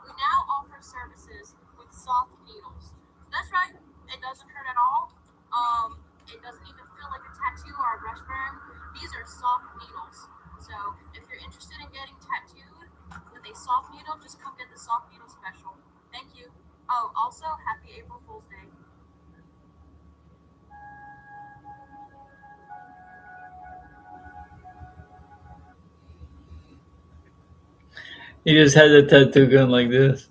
we now offer services with soft needles. That's right, it doesn't hurt at all. It doesn't even feel like a tattoo or a brush burn. These are soft needles. So if you're interested in getting tattooed with a soft needle, just come get the soft needle special. Thank you. Oh, also, happy April Fool's Day. He just had a tattoo gun like this.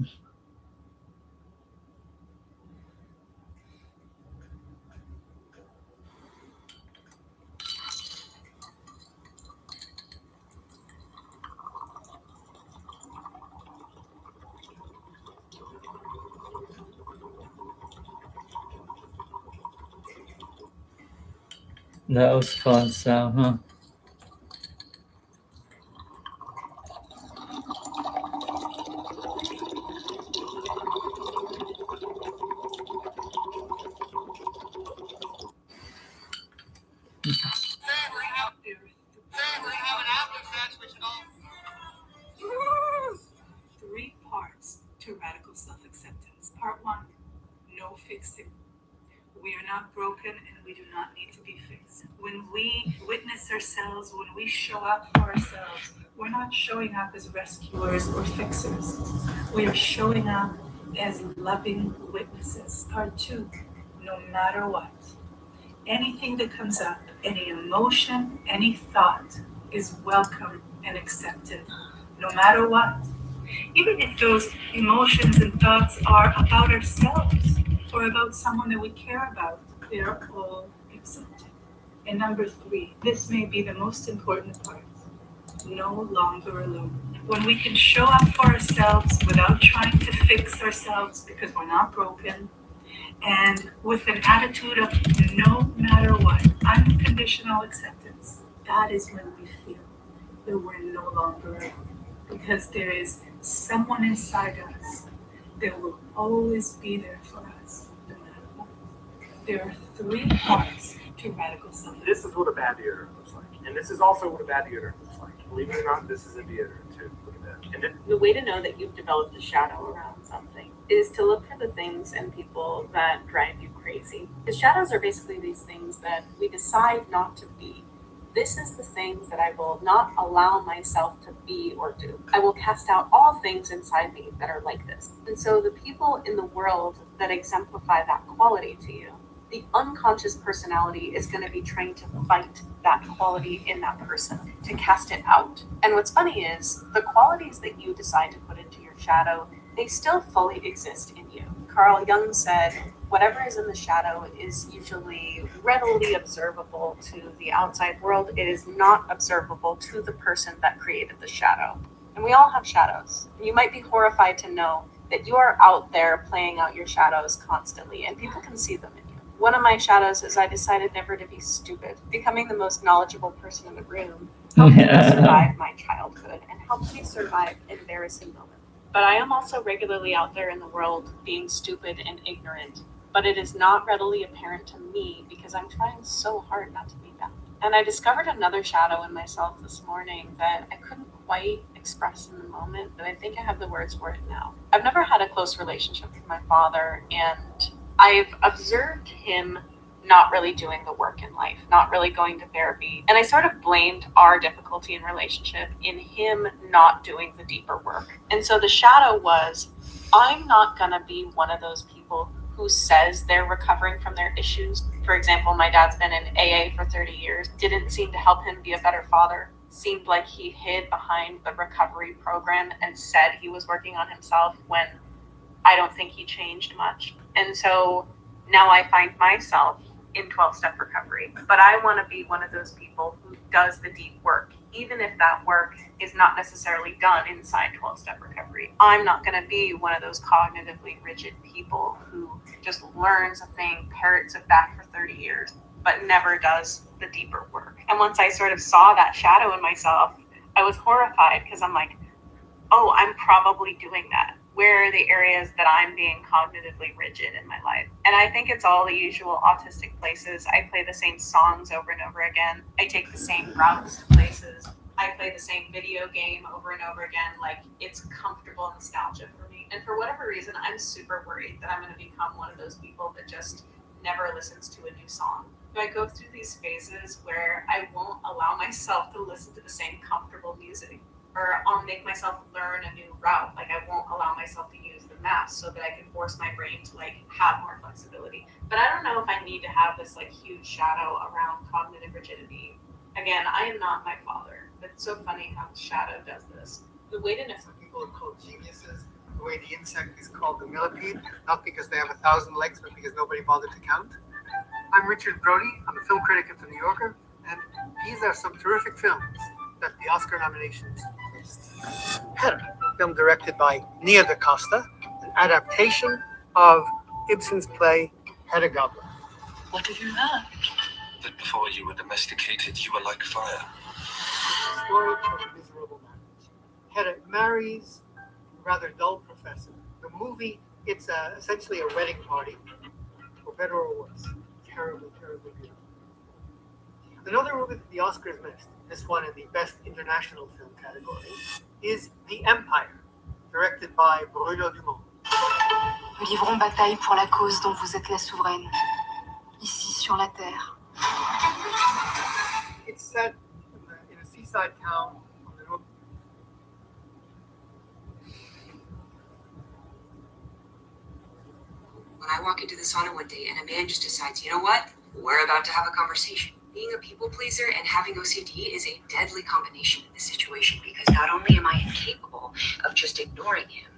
That was fun sound, huh? Three parts to radical self-acceptance. Part one, no fixing. We are not broken and we do not need to be fixed. When we witness ourselves, when we show up for ourselves, we're not showing up as rescuers or fixers. We are showing up as loving witnesses. Part two, no matter what. Anything that comes up, any emotion, any thought is welcome and accepted, no matter what. Even if those emotions and thoughts are about ourselves or about someone that we care about, they're all accepted. And number three, this may be the most important part, no longer alone. When we can show up for ourselves without trying to fix ourselves because we're not broken, and with an attitude of no matter what, unconditional acceptance, that is when we feel that we're no longer alone. Because there is someone inside us that will always be there for us, no matter what. There are three parts to radical self-acceptance. This is what a bad deodorant looks like. And this is also what a bad deodorant looks like. Believe it or not, this is a deodorant too. Look at that. And The way to know that you've developed a shadow around something is to look for the things and people that drive you crazy. The shadows are basically these things that we decide not to be. This is the things that I will not allow myself to be or do. I will cast out all things inside me that are like this. And so the people in the world that exemplify that quality to you, the unconscious personality is going to be trying to fight that quality in that person, to cast it out. And what's funny is the qualities that you decide to put into your shadow, they still fully exist in you. Carl Jung said, whatever is in the shadow is usually readily observable to the outside world. It is not observable to the person that created the shadow. And we all have shadows. You might be horrified to know that you are out there playing out your shadows constantly, and people can see them in you. One of my shadows is I decided never to be stupid. Becoming the most knowledgeable person in the room helped me survive my childhood and helped me survive embarrassing moments. But I am also regularly out there in the world being stupid and ignorant, but it is not readily apparent to me because I'm trying so hard not to be that. And I discovered another shadow in myself this morning that I couldn't quite express in the moment, but I think I have the words for it now. I've never had a close relationship with my father, and I've observed him not really doing the work in life, not really going to therapy. And I sort of blamed our difficulty in relationship in him not doing the deeper work. And so the shadow was, I'm not gonna be one of those people who says they're recovering from their issues. For example, my dad's been in AA for 30 years, didn't seem to help him be a better father, seemed like he hid behind the recovery program and said he was working on himself when I don't think he changed much. And so now I find myself in 12-step recovery, but I want to be one of those people who does the deep work, even if that work is not necessarily done inside 12-step recovery. I'm not going to be one of those cognitively rigid people who just learns a thing, parrots it back for 30 years, but never does the deeper work. And once I sort of saw that shadow in myself, I was horrified because I'm like, oh, I'm probably doing that. Where are the areas that I'm being cognitively rigid in my life? And I think it's all the usual autistic places. I play the same songs over and over again. I take the same routes to places. I play the same video game over and over again. Like, it's comfortable nostalgia for me. And for whatever reason, I'm super worried that I'm going to become one of those people that just never listens to a new song. So I go through these phases where I won't allow myself to listen to the same comfortable music, or I'll make myself learn a new route. Like, I won't allow myself to use the maps so that I can force my brain to like have more flexibility. But I don't know if I need to have this like huge shadow around cognitive rigidity. Again, I am not my father. It's so funny how the shadow does this. The way to know some people are called geniuses, the way the insect is called the millipede, not because they have 1,000 legs, but because nobody bothered to count. I'm Richard Brody. I'm a film critic at The New Yorker, and these are some terrific films that the Oscar nominations list. Hedda, a film directed by Nia DaCosta, an adaptation of Ibsen's play Hedda Gabler. What have you learned? That before you were domesticated, you were like fire. The story of a miserable marriage. Hedda marries a rather dull professor. The movie, it's essentially a wedding party, for better or worse. Terribly, terribly beautiful. Another movie that the Oscars missed, this one in the Best International Film category, is The Empire, directed by Bruno Dumont. Nous livrons bataille pour la cause dont vous êtes la souveraine, ici sur la terre. It's set in a seaside town on the north. When I walk into the sauna one day and a man just decides, you know what? We're about to have a conversation. Being a people pleaser and having OCD is a deadly combination in this situation because not only am I incapable of just ignoring him,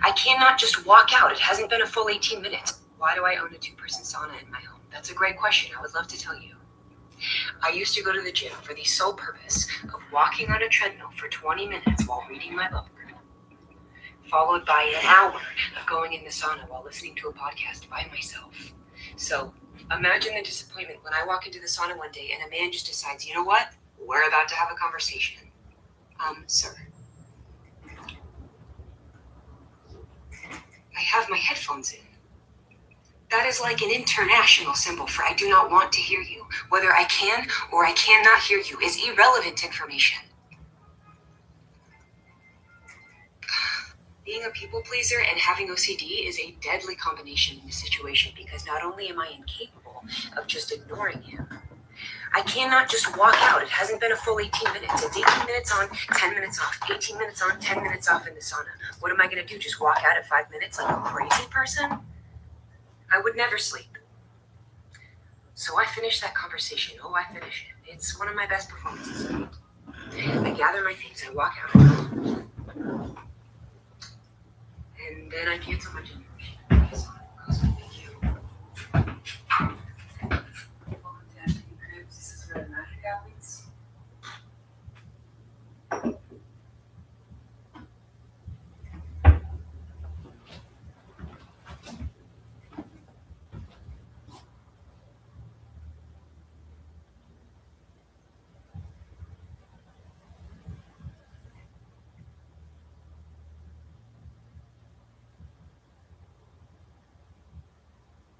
I cannot just walk out. It hasn't been a full 18 minutes. Why do I own a 2-person sauna in my home? That's a great question. I would love to tell you. I used to go to the gym for the sole purpose of walking on a treadmill for 20 minutes while reading my book, followed by an hour of going in the sauna while listening to a podcast by myself. So imagine the disappointment when I walk into the sauna one day and a man just decides, you know what? We're about to have a conversation. Sir. I have my headphones in. That is like an international symbol for I do not want to hear you. Whether I can or I cannot hear you is irrelevant information. Being a people pleaser and having OCD is a deadly combination in this situation because not only am I incapable of just ignoring him, I cannot just walk out. It hasn't been a full 18 minutes. It's 18 minutes on, 10 minutes off, 18 minutes on, 10 minutes off in the sauna. What am I going to do? Just walk out at 5 minutes like a crazy person? I would never sleep. So I finish that conversation. Oh, I finish it. It's one of my best performances. I gather my things. I walk out. And then I cancel my dinner. Thank you.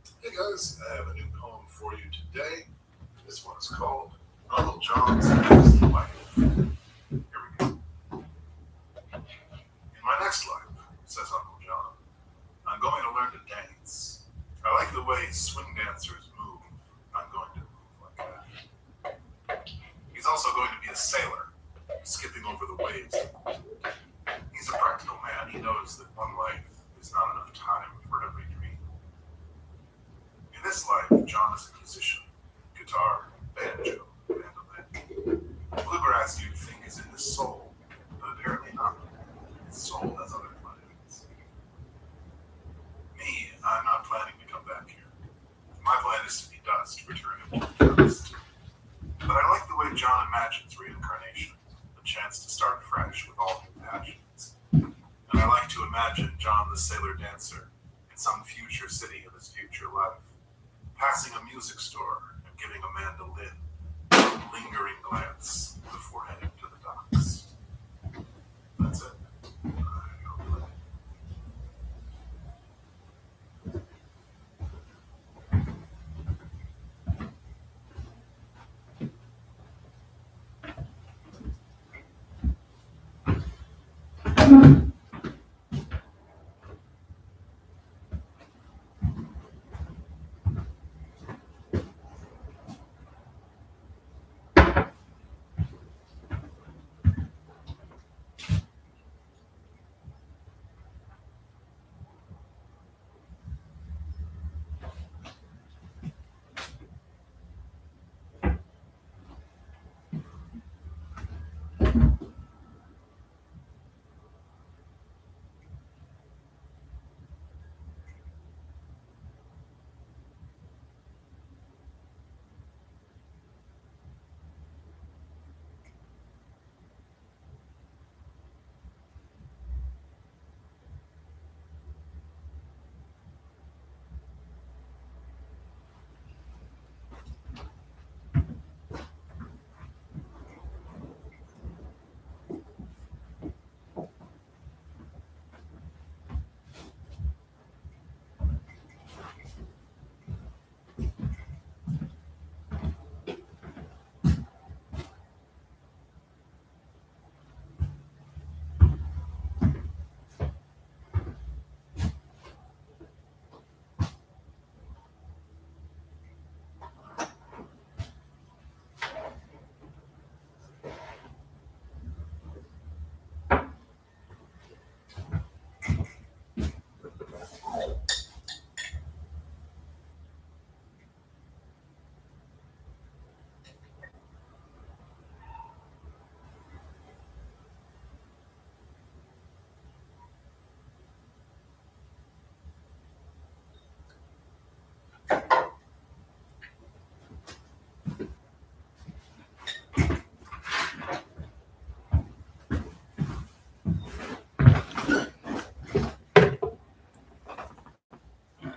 Hey guys, I have a new poem for you today. This one is called Uncle John's Next Life. Here we go. In my next life, says Uncle John, I'm going to learn to dance. I like the way swing dancers move. I'm going to move like that. He's also going to be a sailor, skipping over the waves. He's a practical man. He knows that one life is not enough time for every dream. In this life, John is a musician. Guitar, banjo, mandolin. Bluegrass you'd think is in his soul, but apparently not. His soul has other plans. Me, I'm not planning to come back here. My plan is to be dust, returning to dust. But I like the way John imagines reincarnation, a chance to start fresh with all new passions. And I like to imagine John the sailor dancer in some future city of his future life, passing a music store and giving a mandolin one lingering glance before heading to the docks. That's it.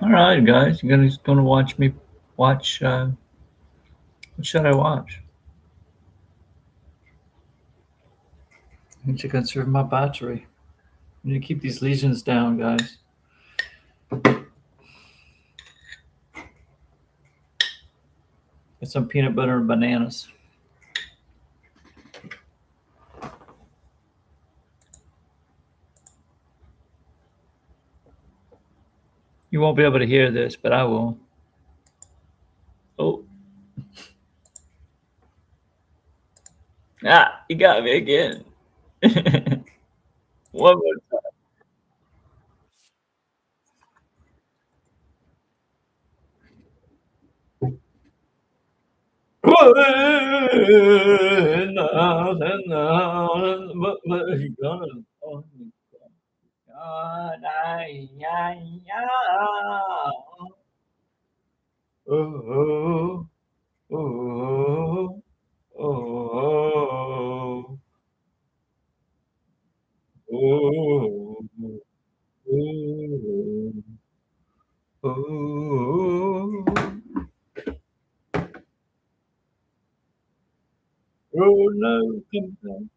All right, guys, you're gonna watch me watch. What should I watch? I need to conserve my battery. I need to keep these lesions down, guys. Get some peanut butter and bananas. You won't be able to hear this, but I will. Oh. Ah, you got me again. One more time. Oh, oh, oh, oh, oh, oh, no, come on.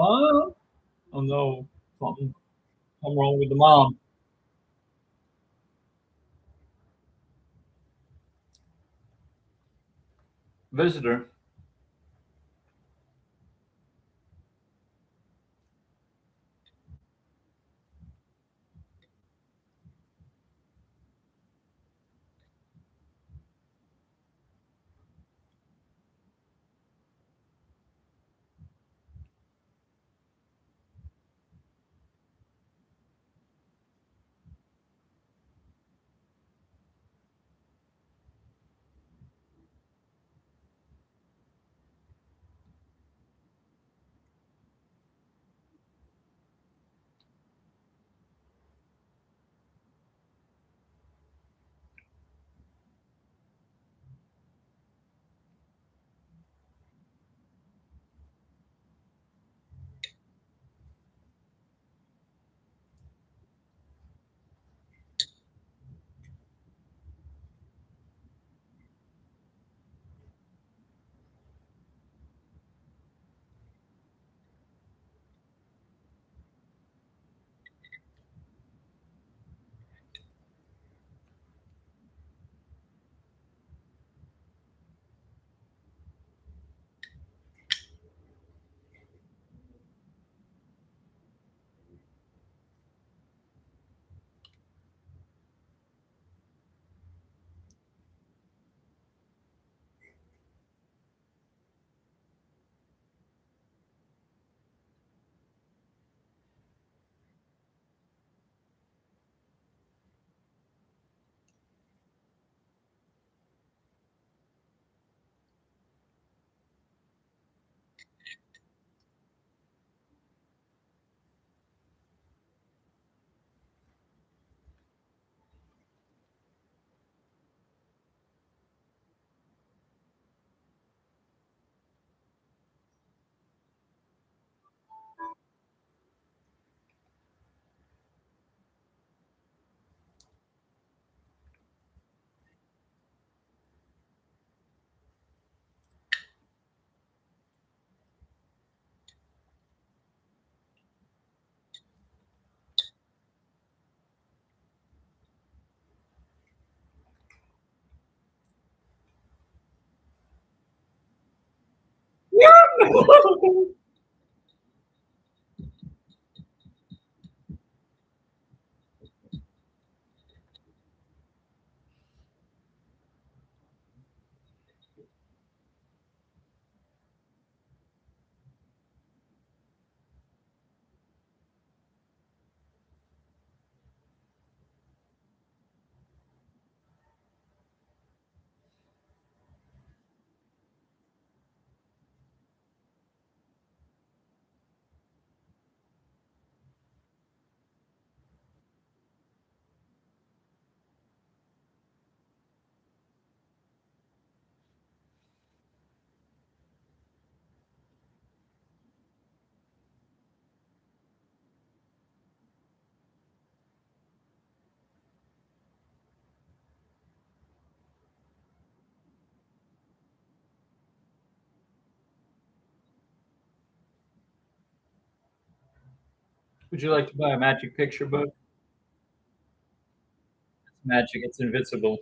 Mom? Oh no, something wrong with the mom. Visitor. Would you like to buy a magic picture book? It's magic. It's invincible.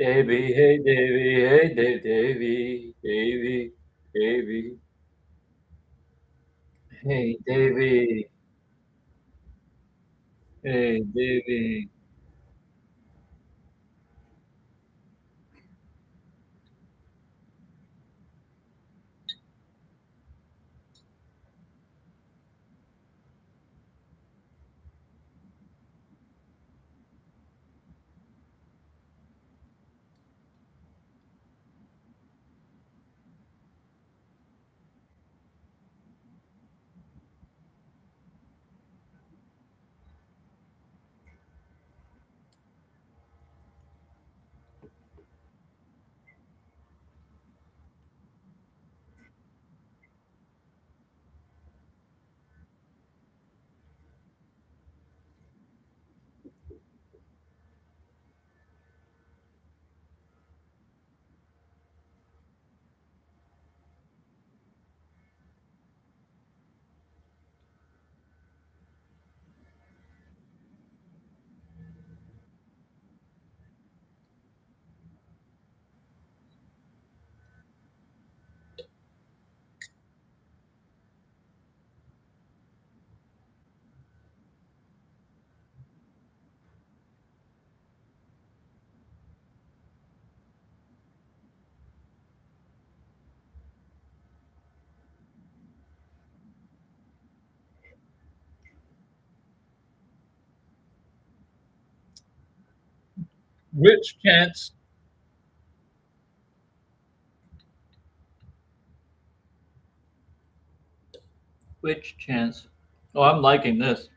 Davy, hey Davy, hey Davy, Davy, Davy. Hey Davy, hey Davy. Which chance? Which chance? Oh, I'm liking this.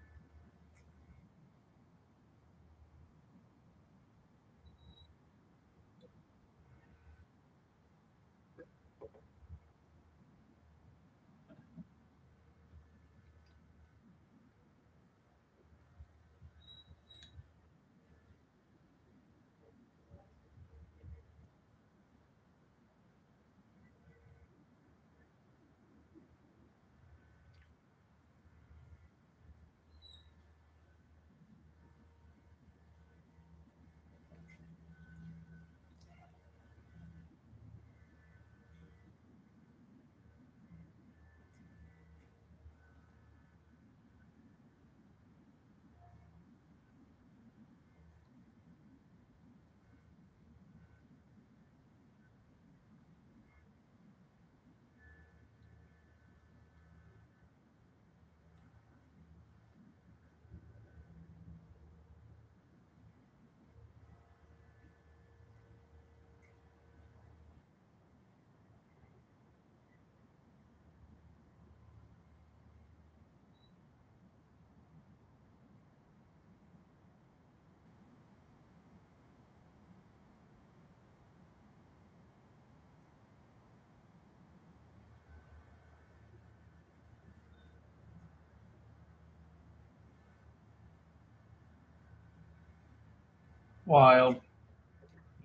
Wild.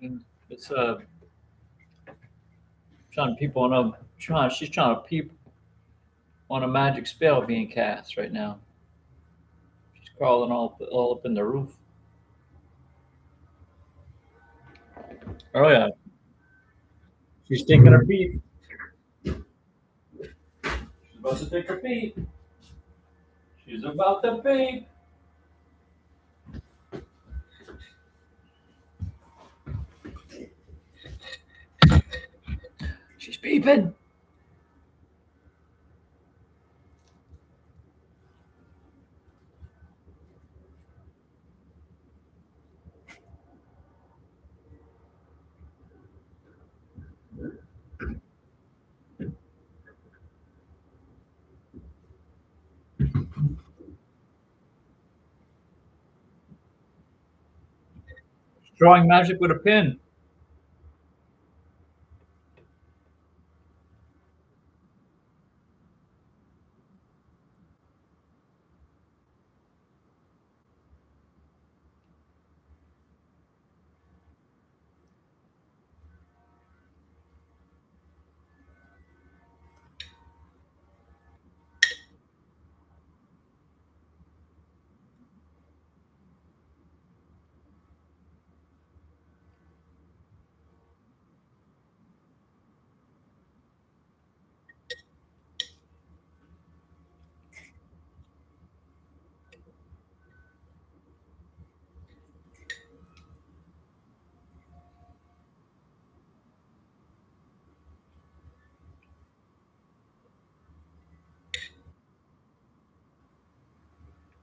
And it's trying to peep on a trying. She's trying to peep on a magic spell being cast right now. She's crawling all up in the roof. Oh yeah, she's taking her peep. She's about to take her peep. She's about to peep. She's peeping. She's drawing magic with a pin.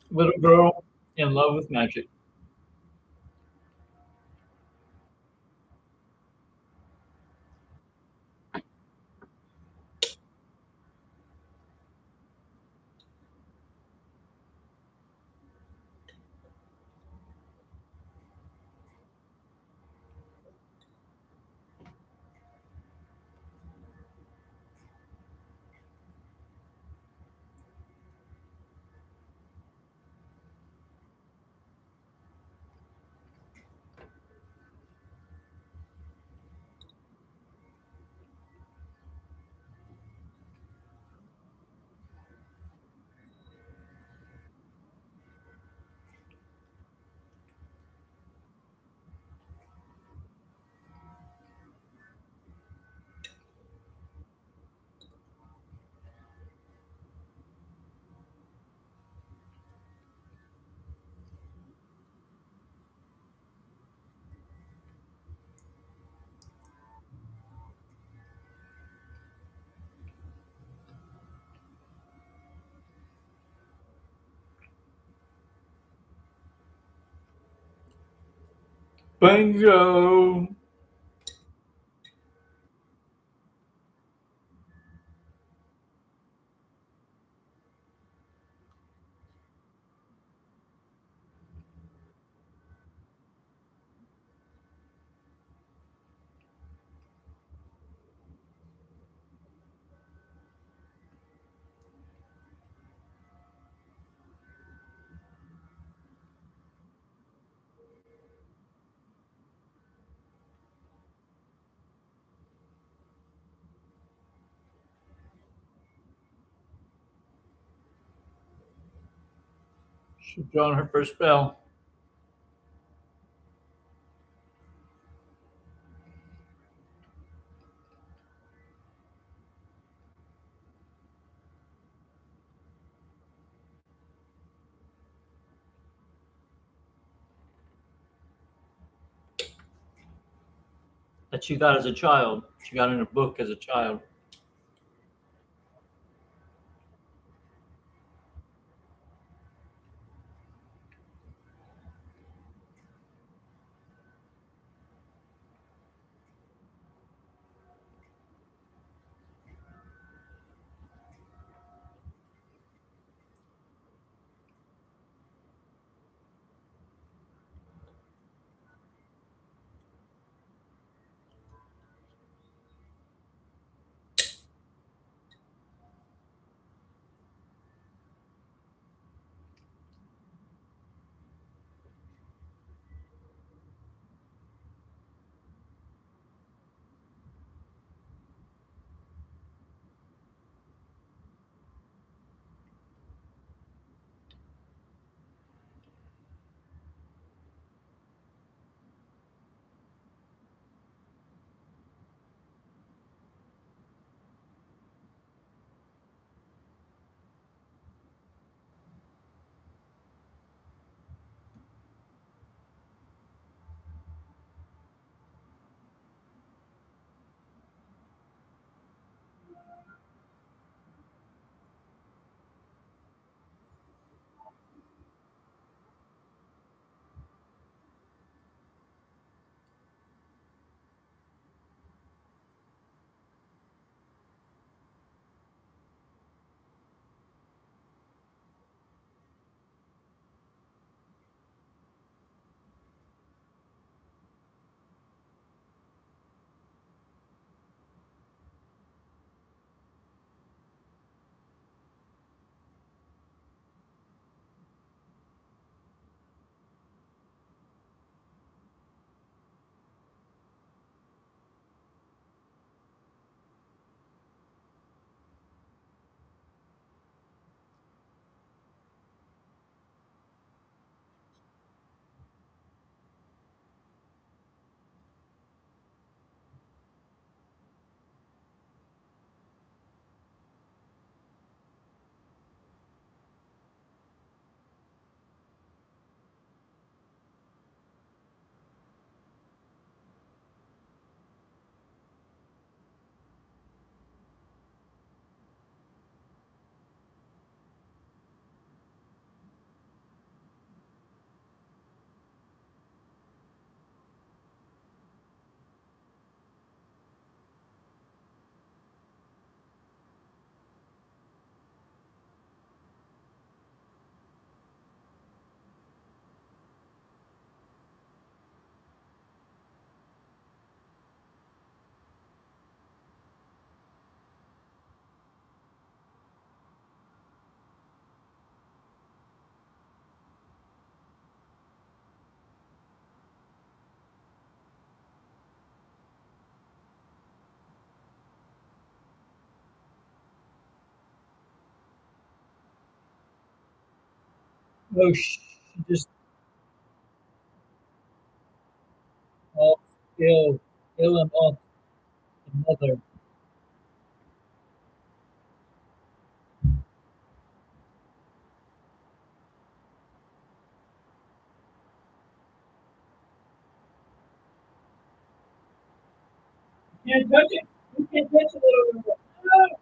Little girl in love with magic. Bingo! She's drawn her first bell. That she got as a child. She got in a book as a child. Oh, she just all ill and off mother. You can't touch it. You can't touch it, little girl. Ah!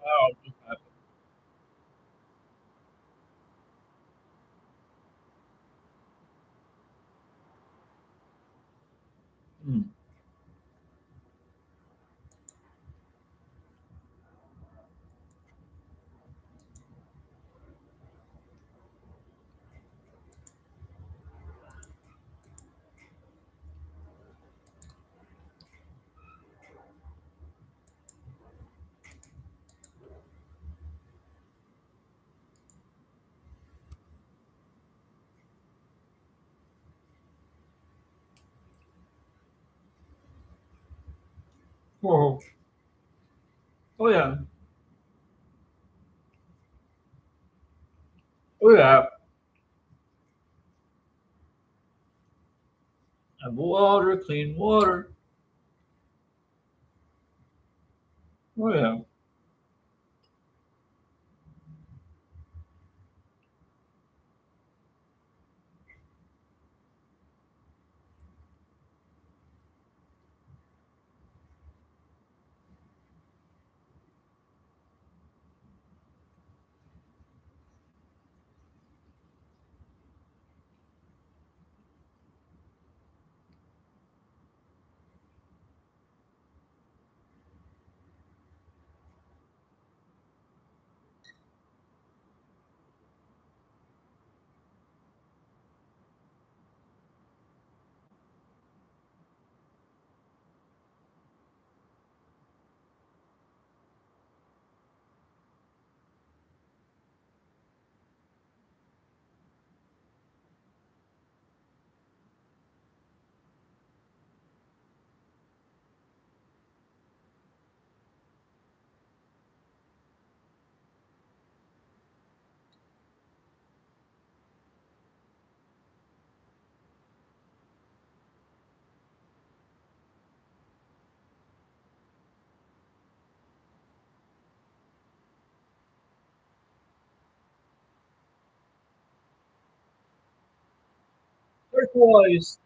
Oh, just happened. Hmm. Oh. Oh yeah. Oh yeah. And water, clean water. Oh yeah. Turquoise.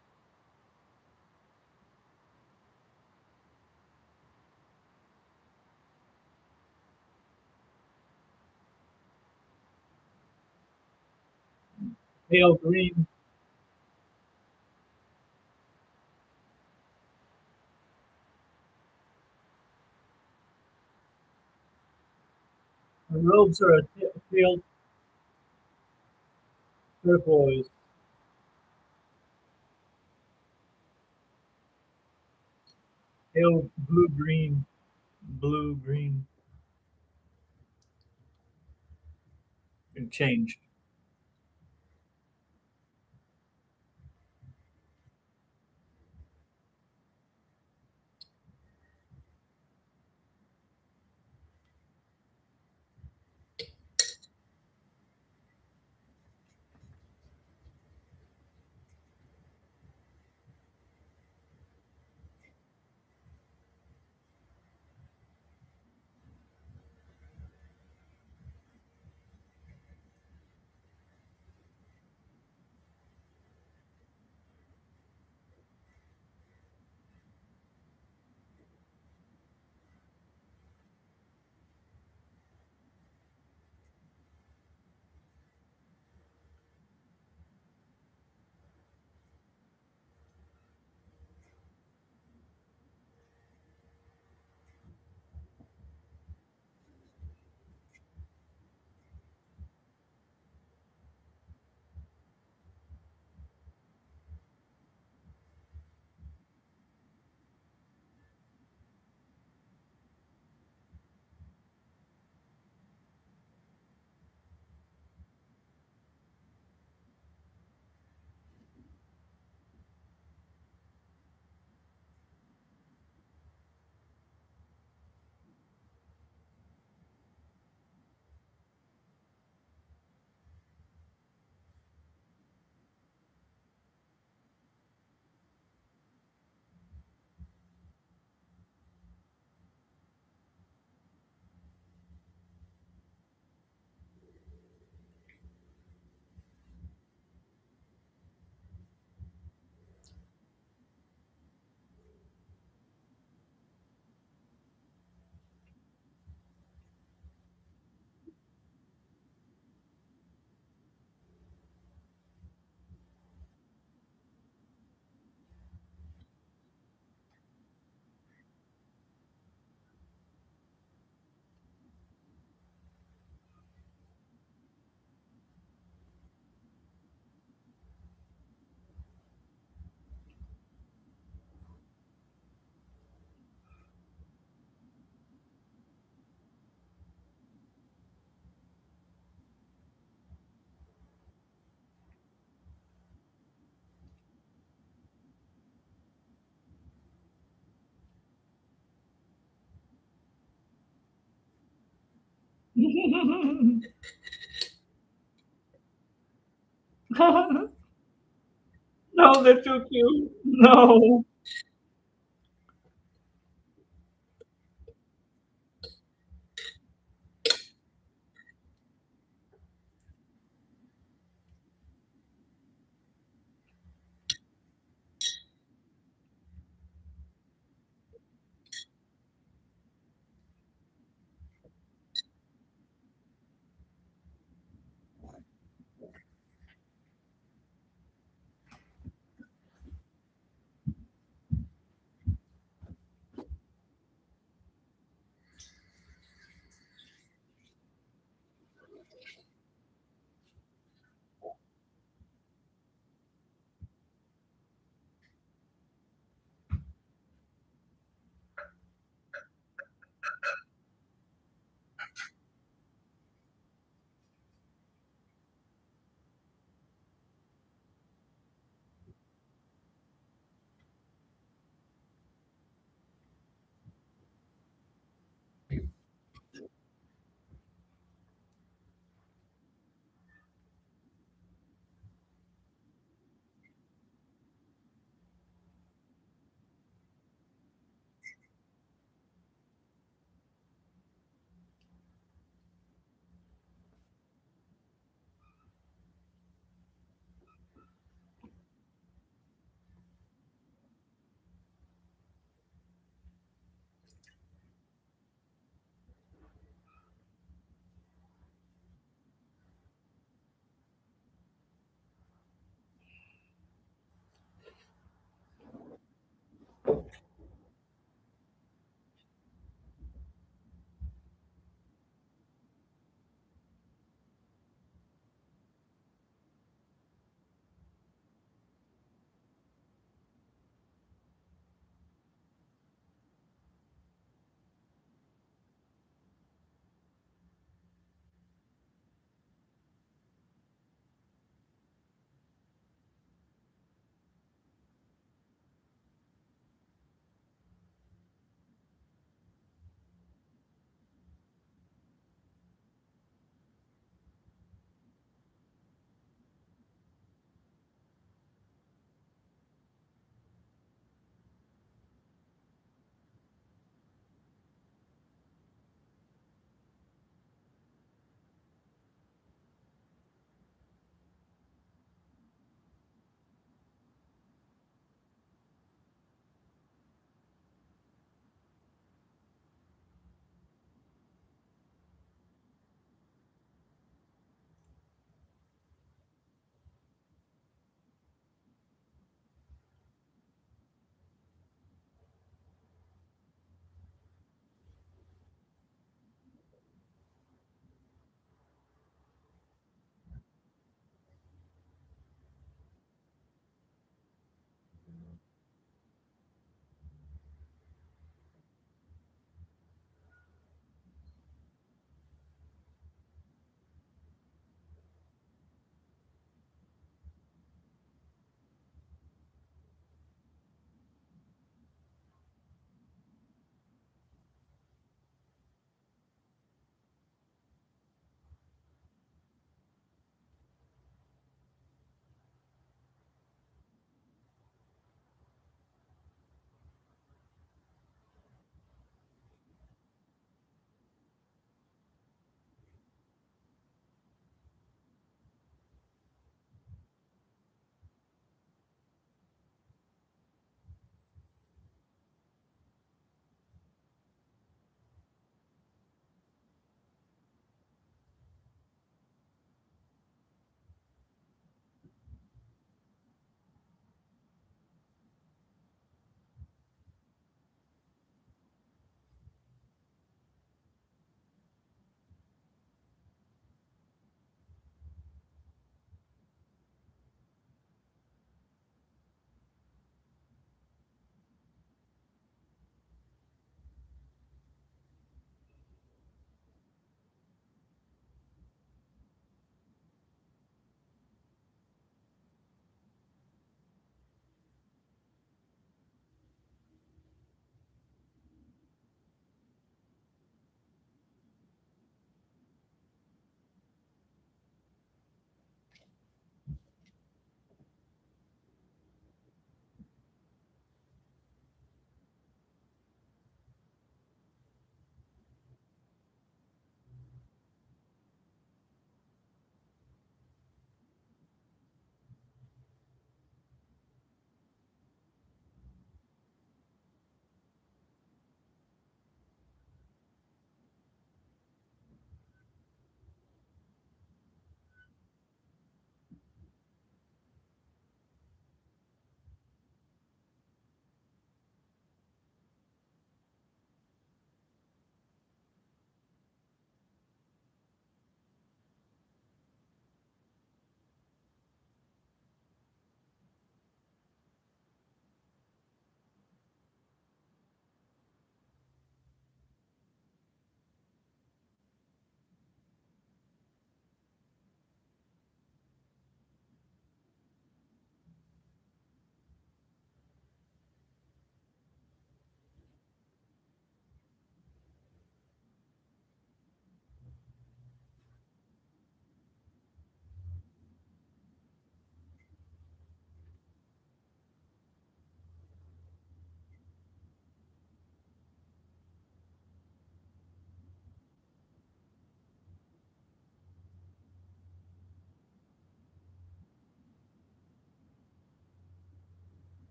Pale green. Her robes are a pale turquoise. Pale blue green. Blue green. And changed. No, they're too cute. No.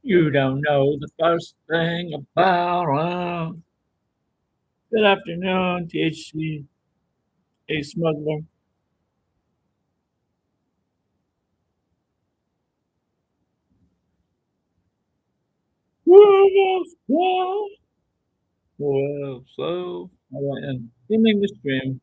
You don't know the first thing about Good afternoon, THC, a smuggler. Well, so I went and ending the stream.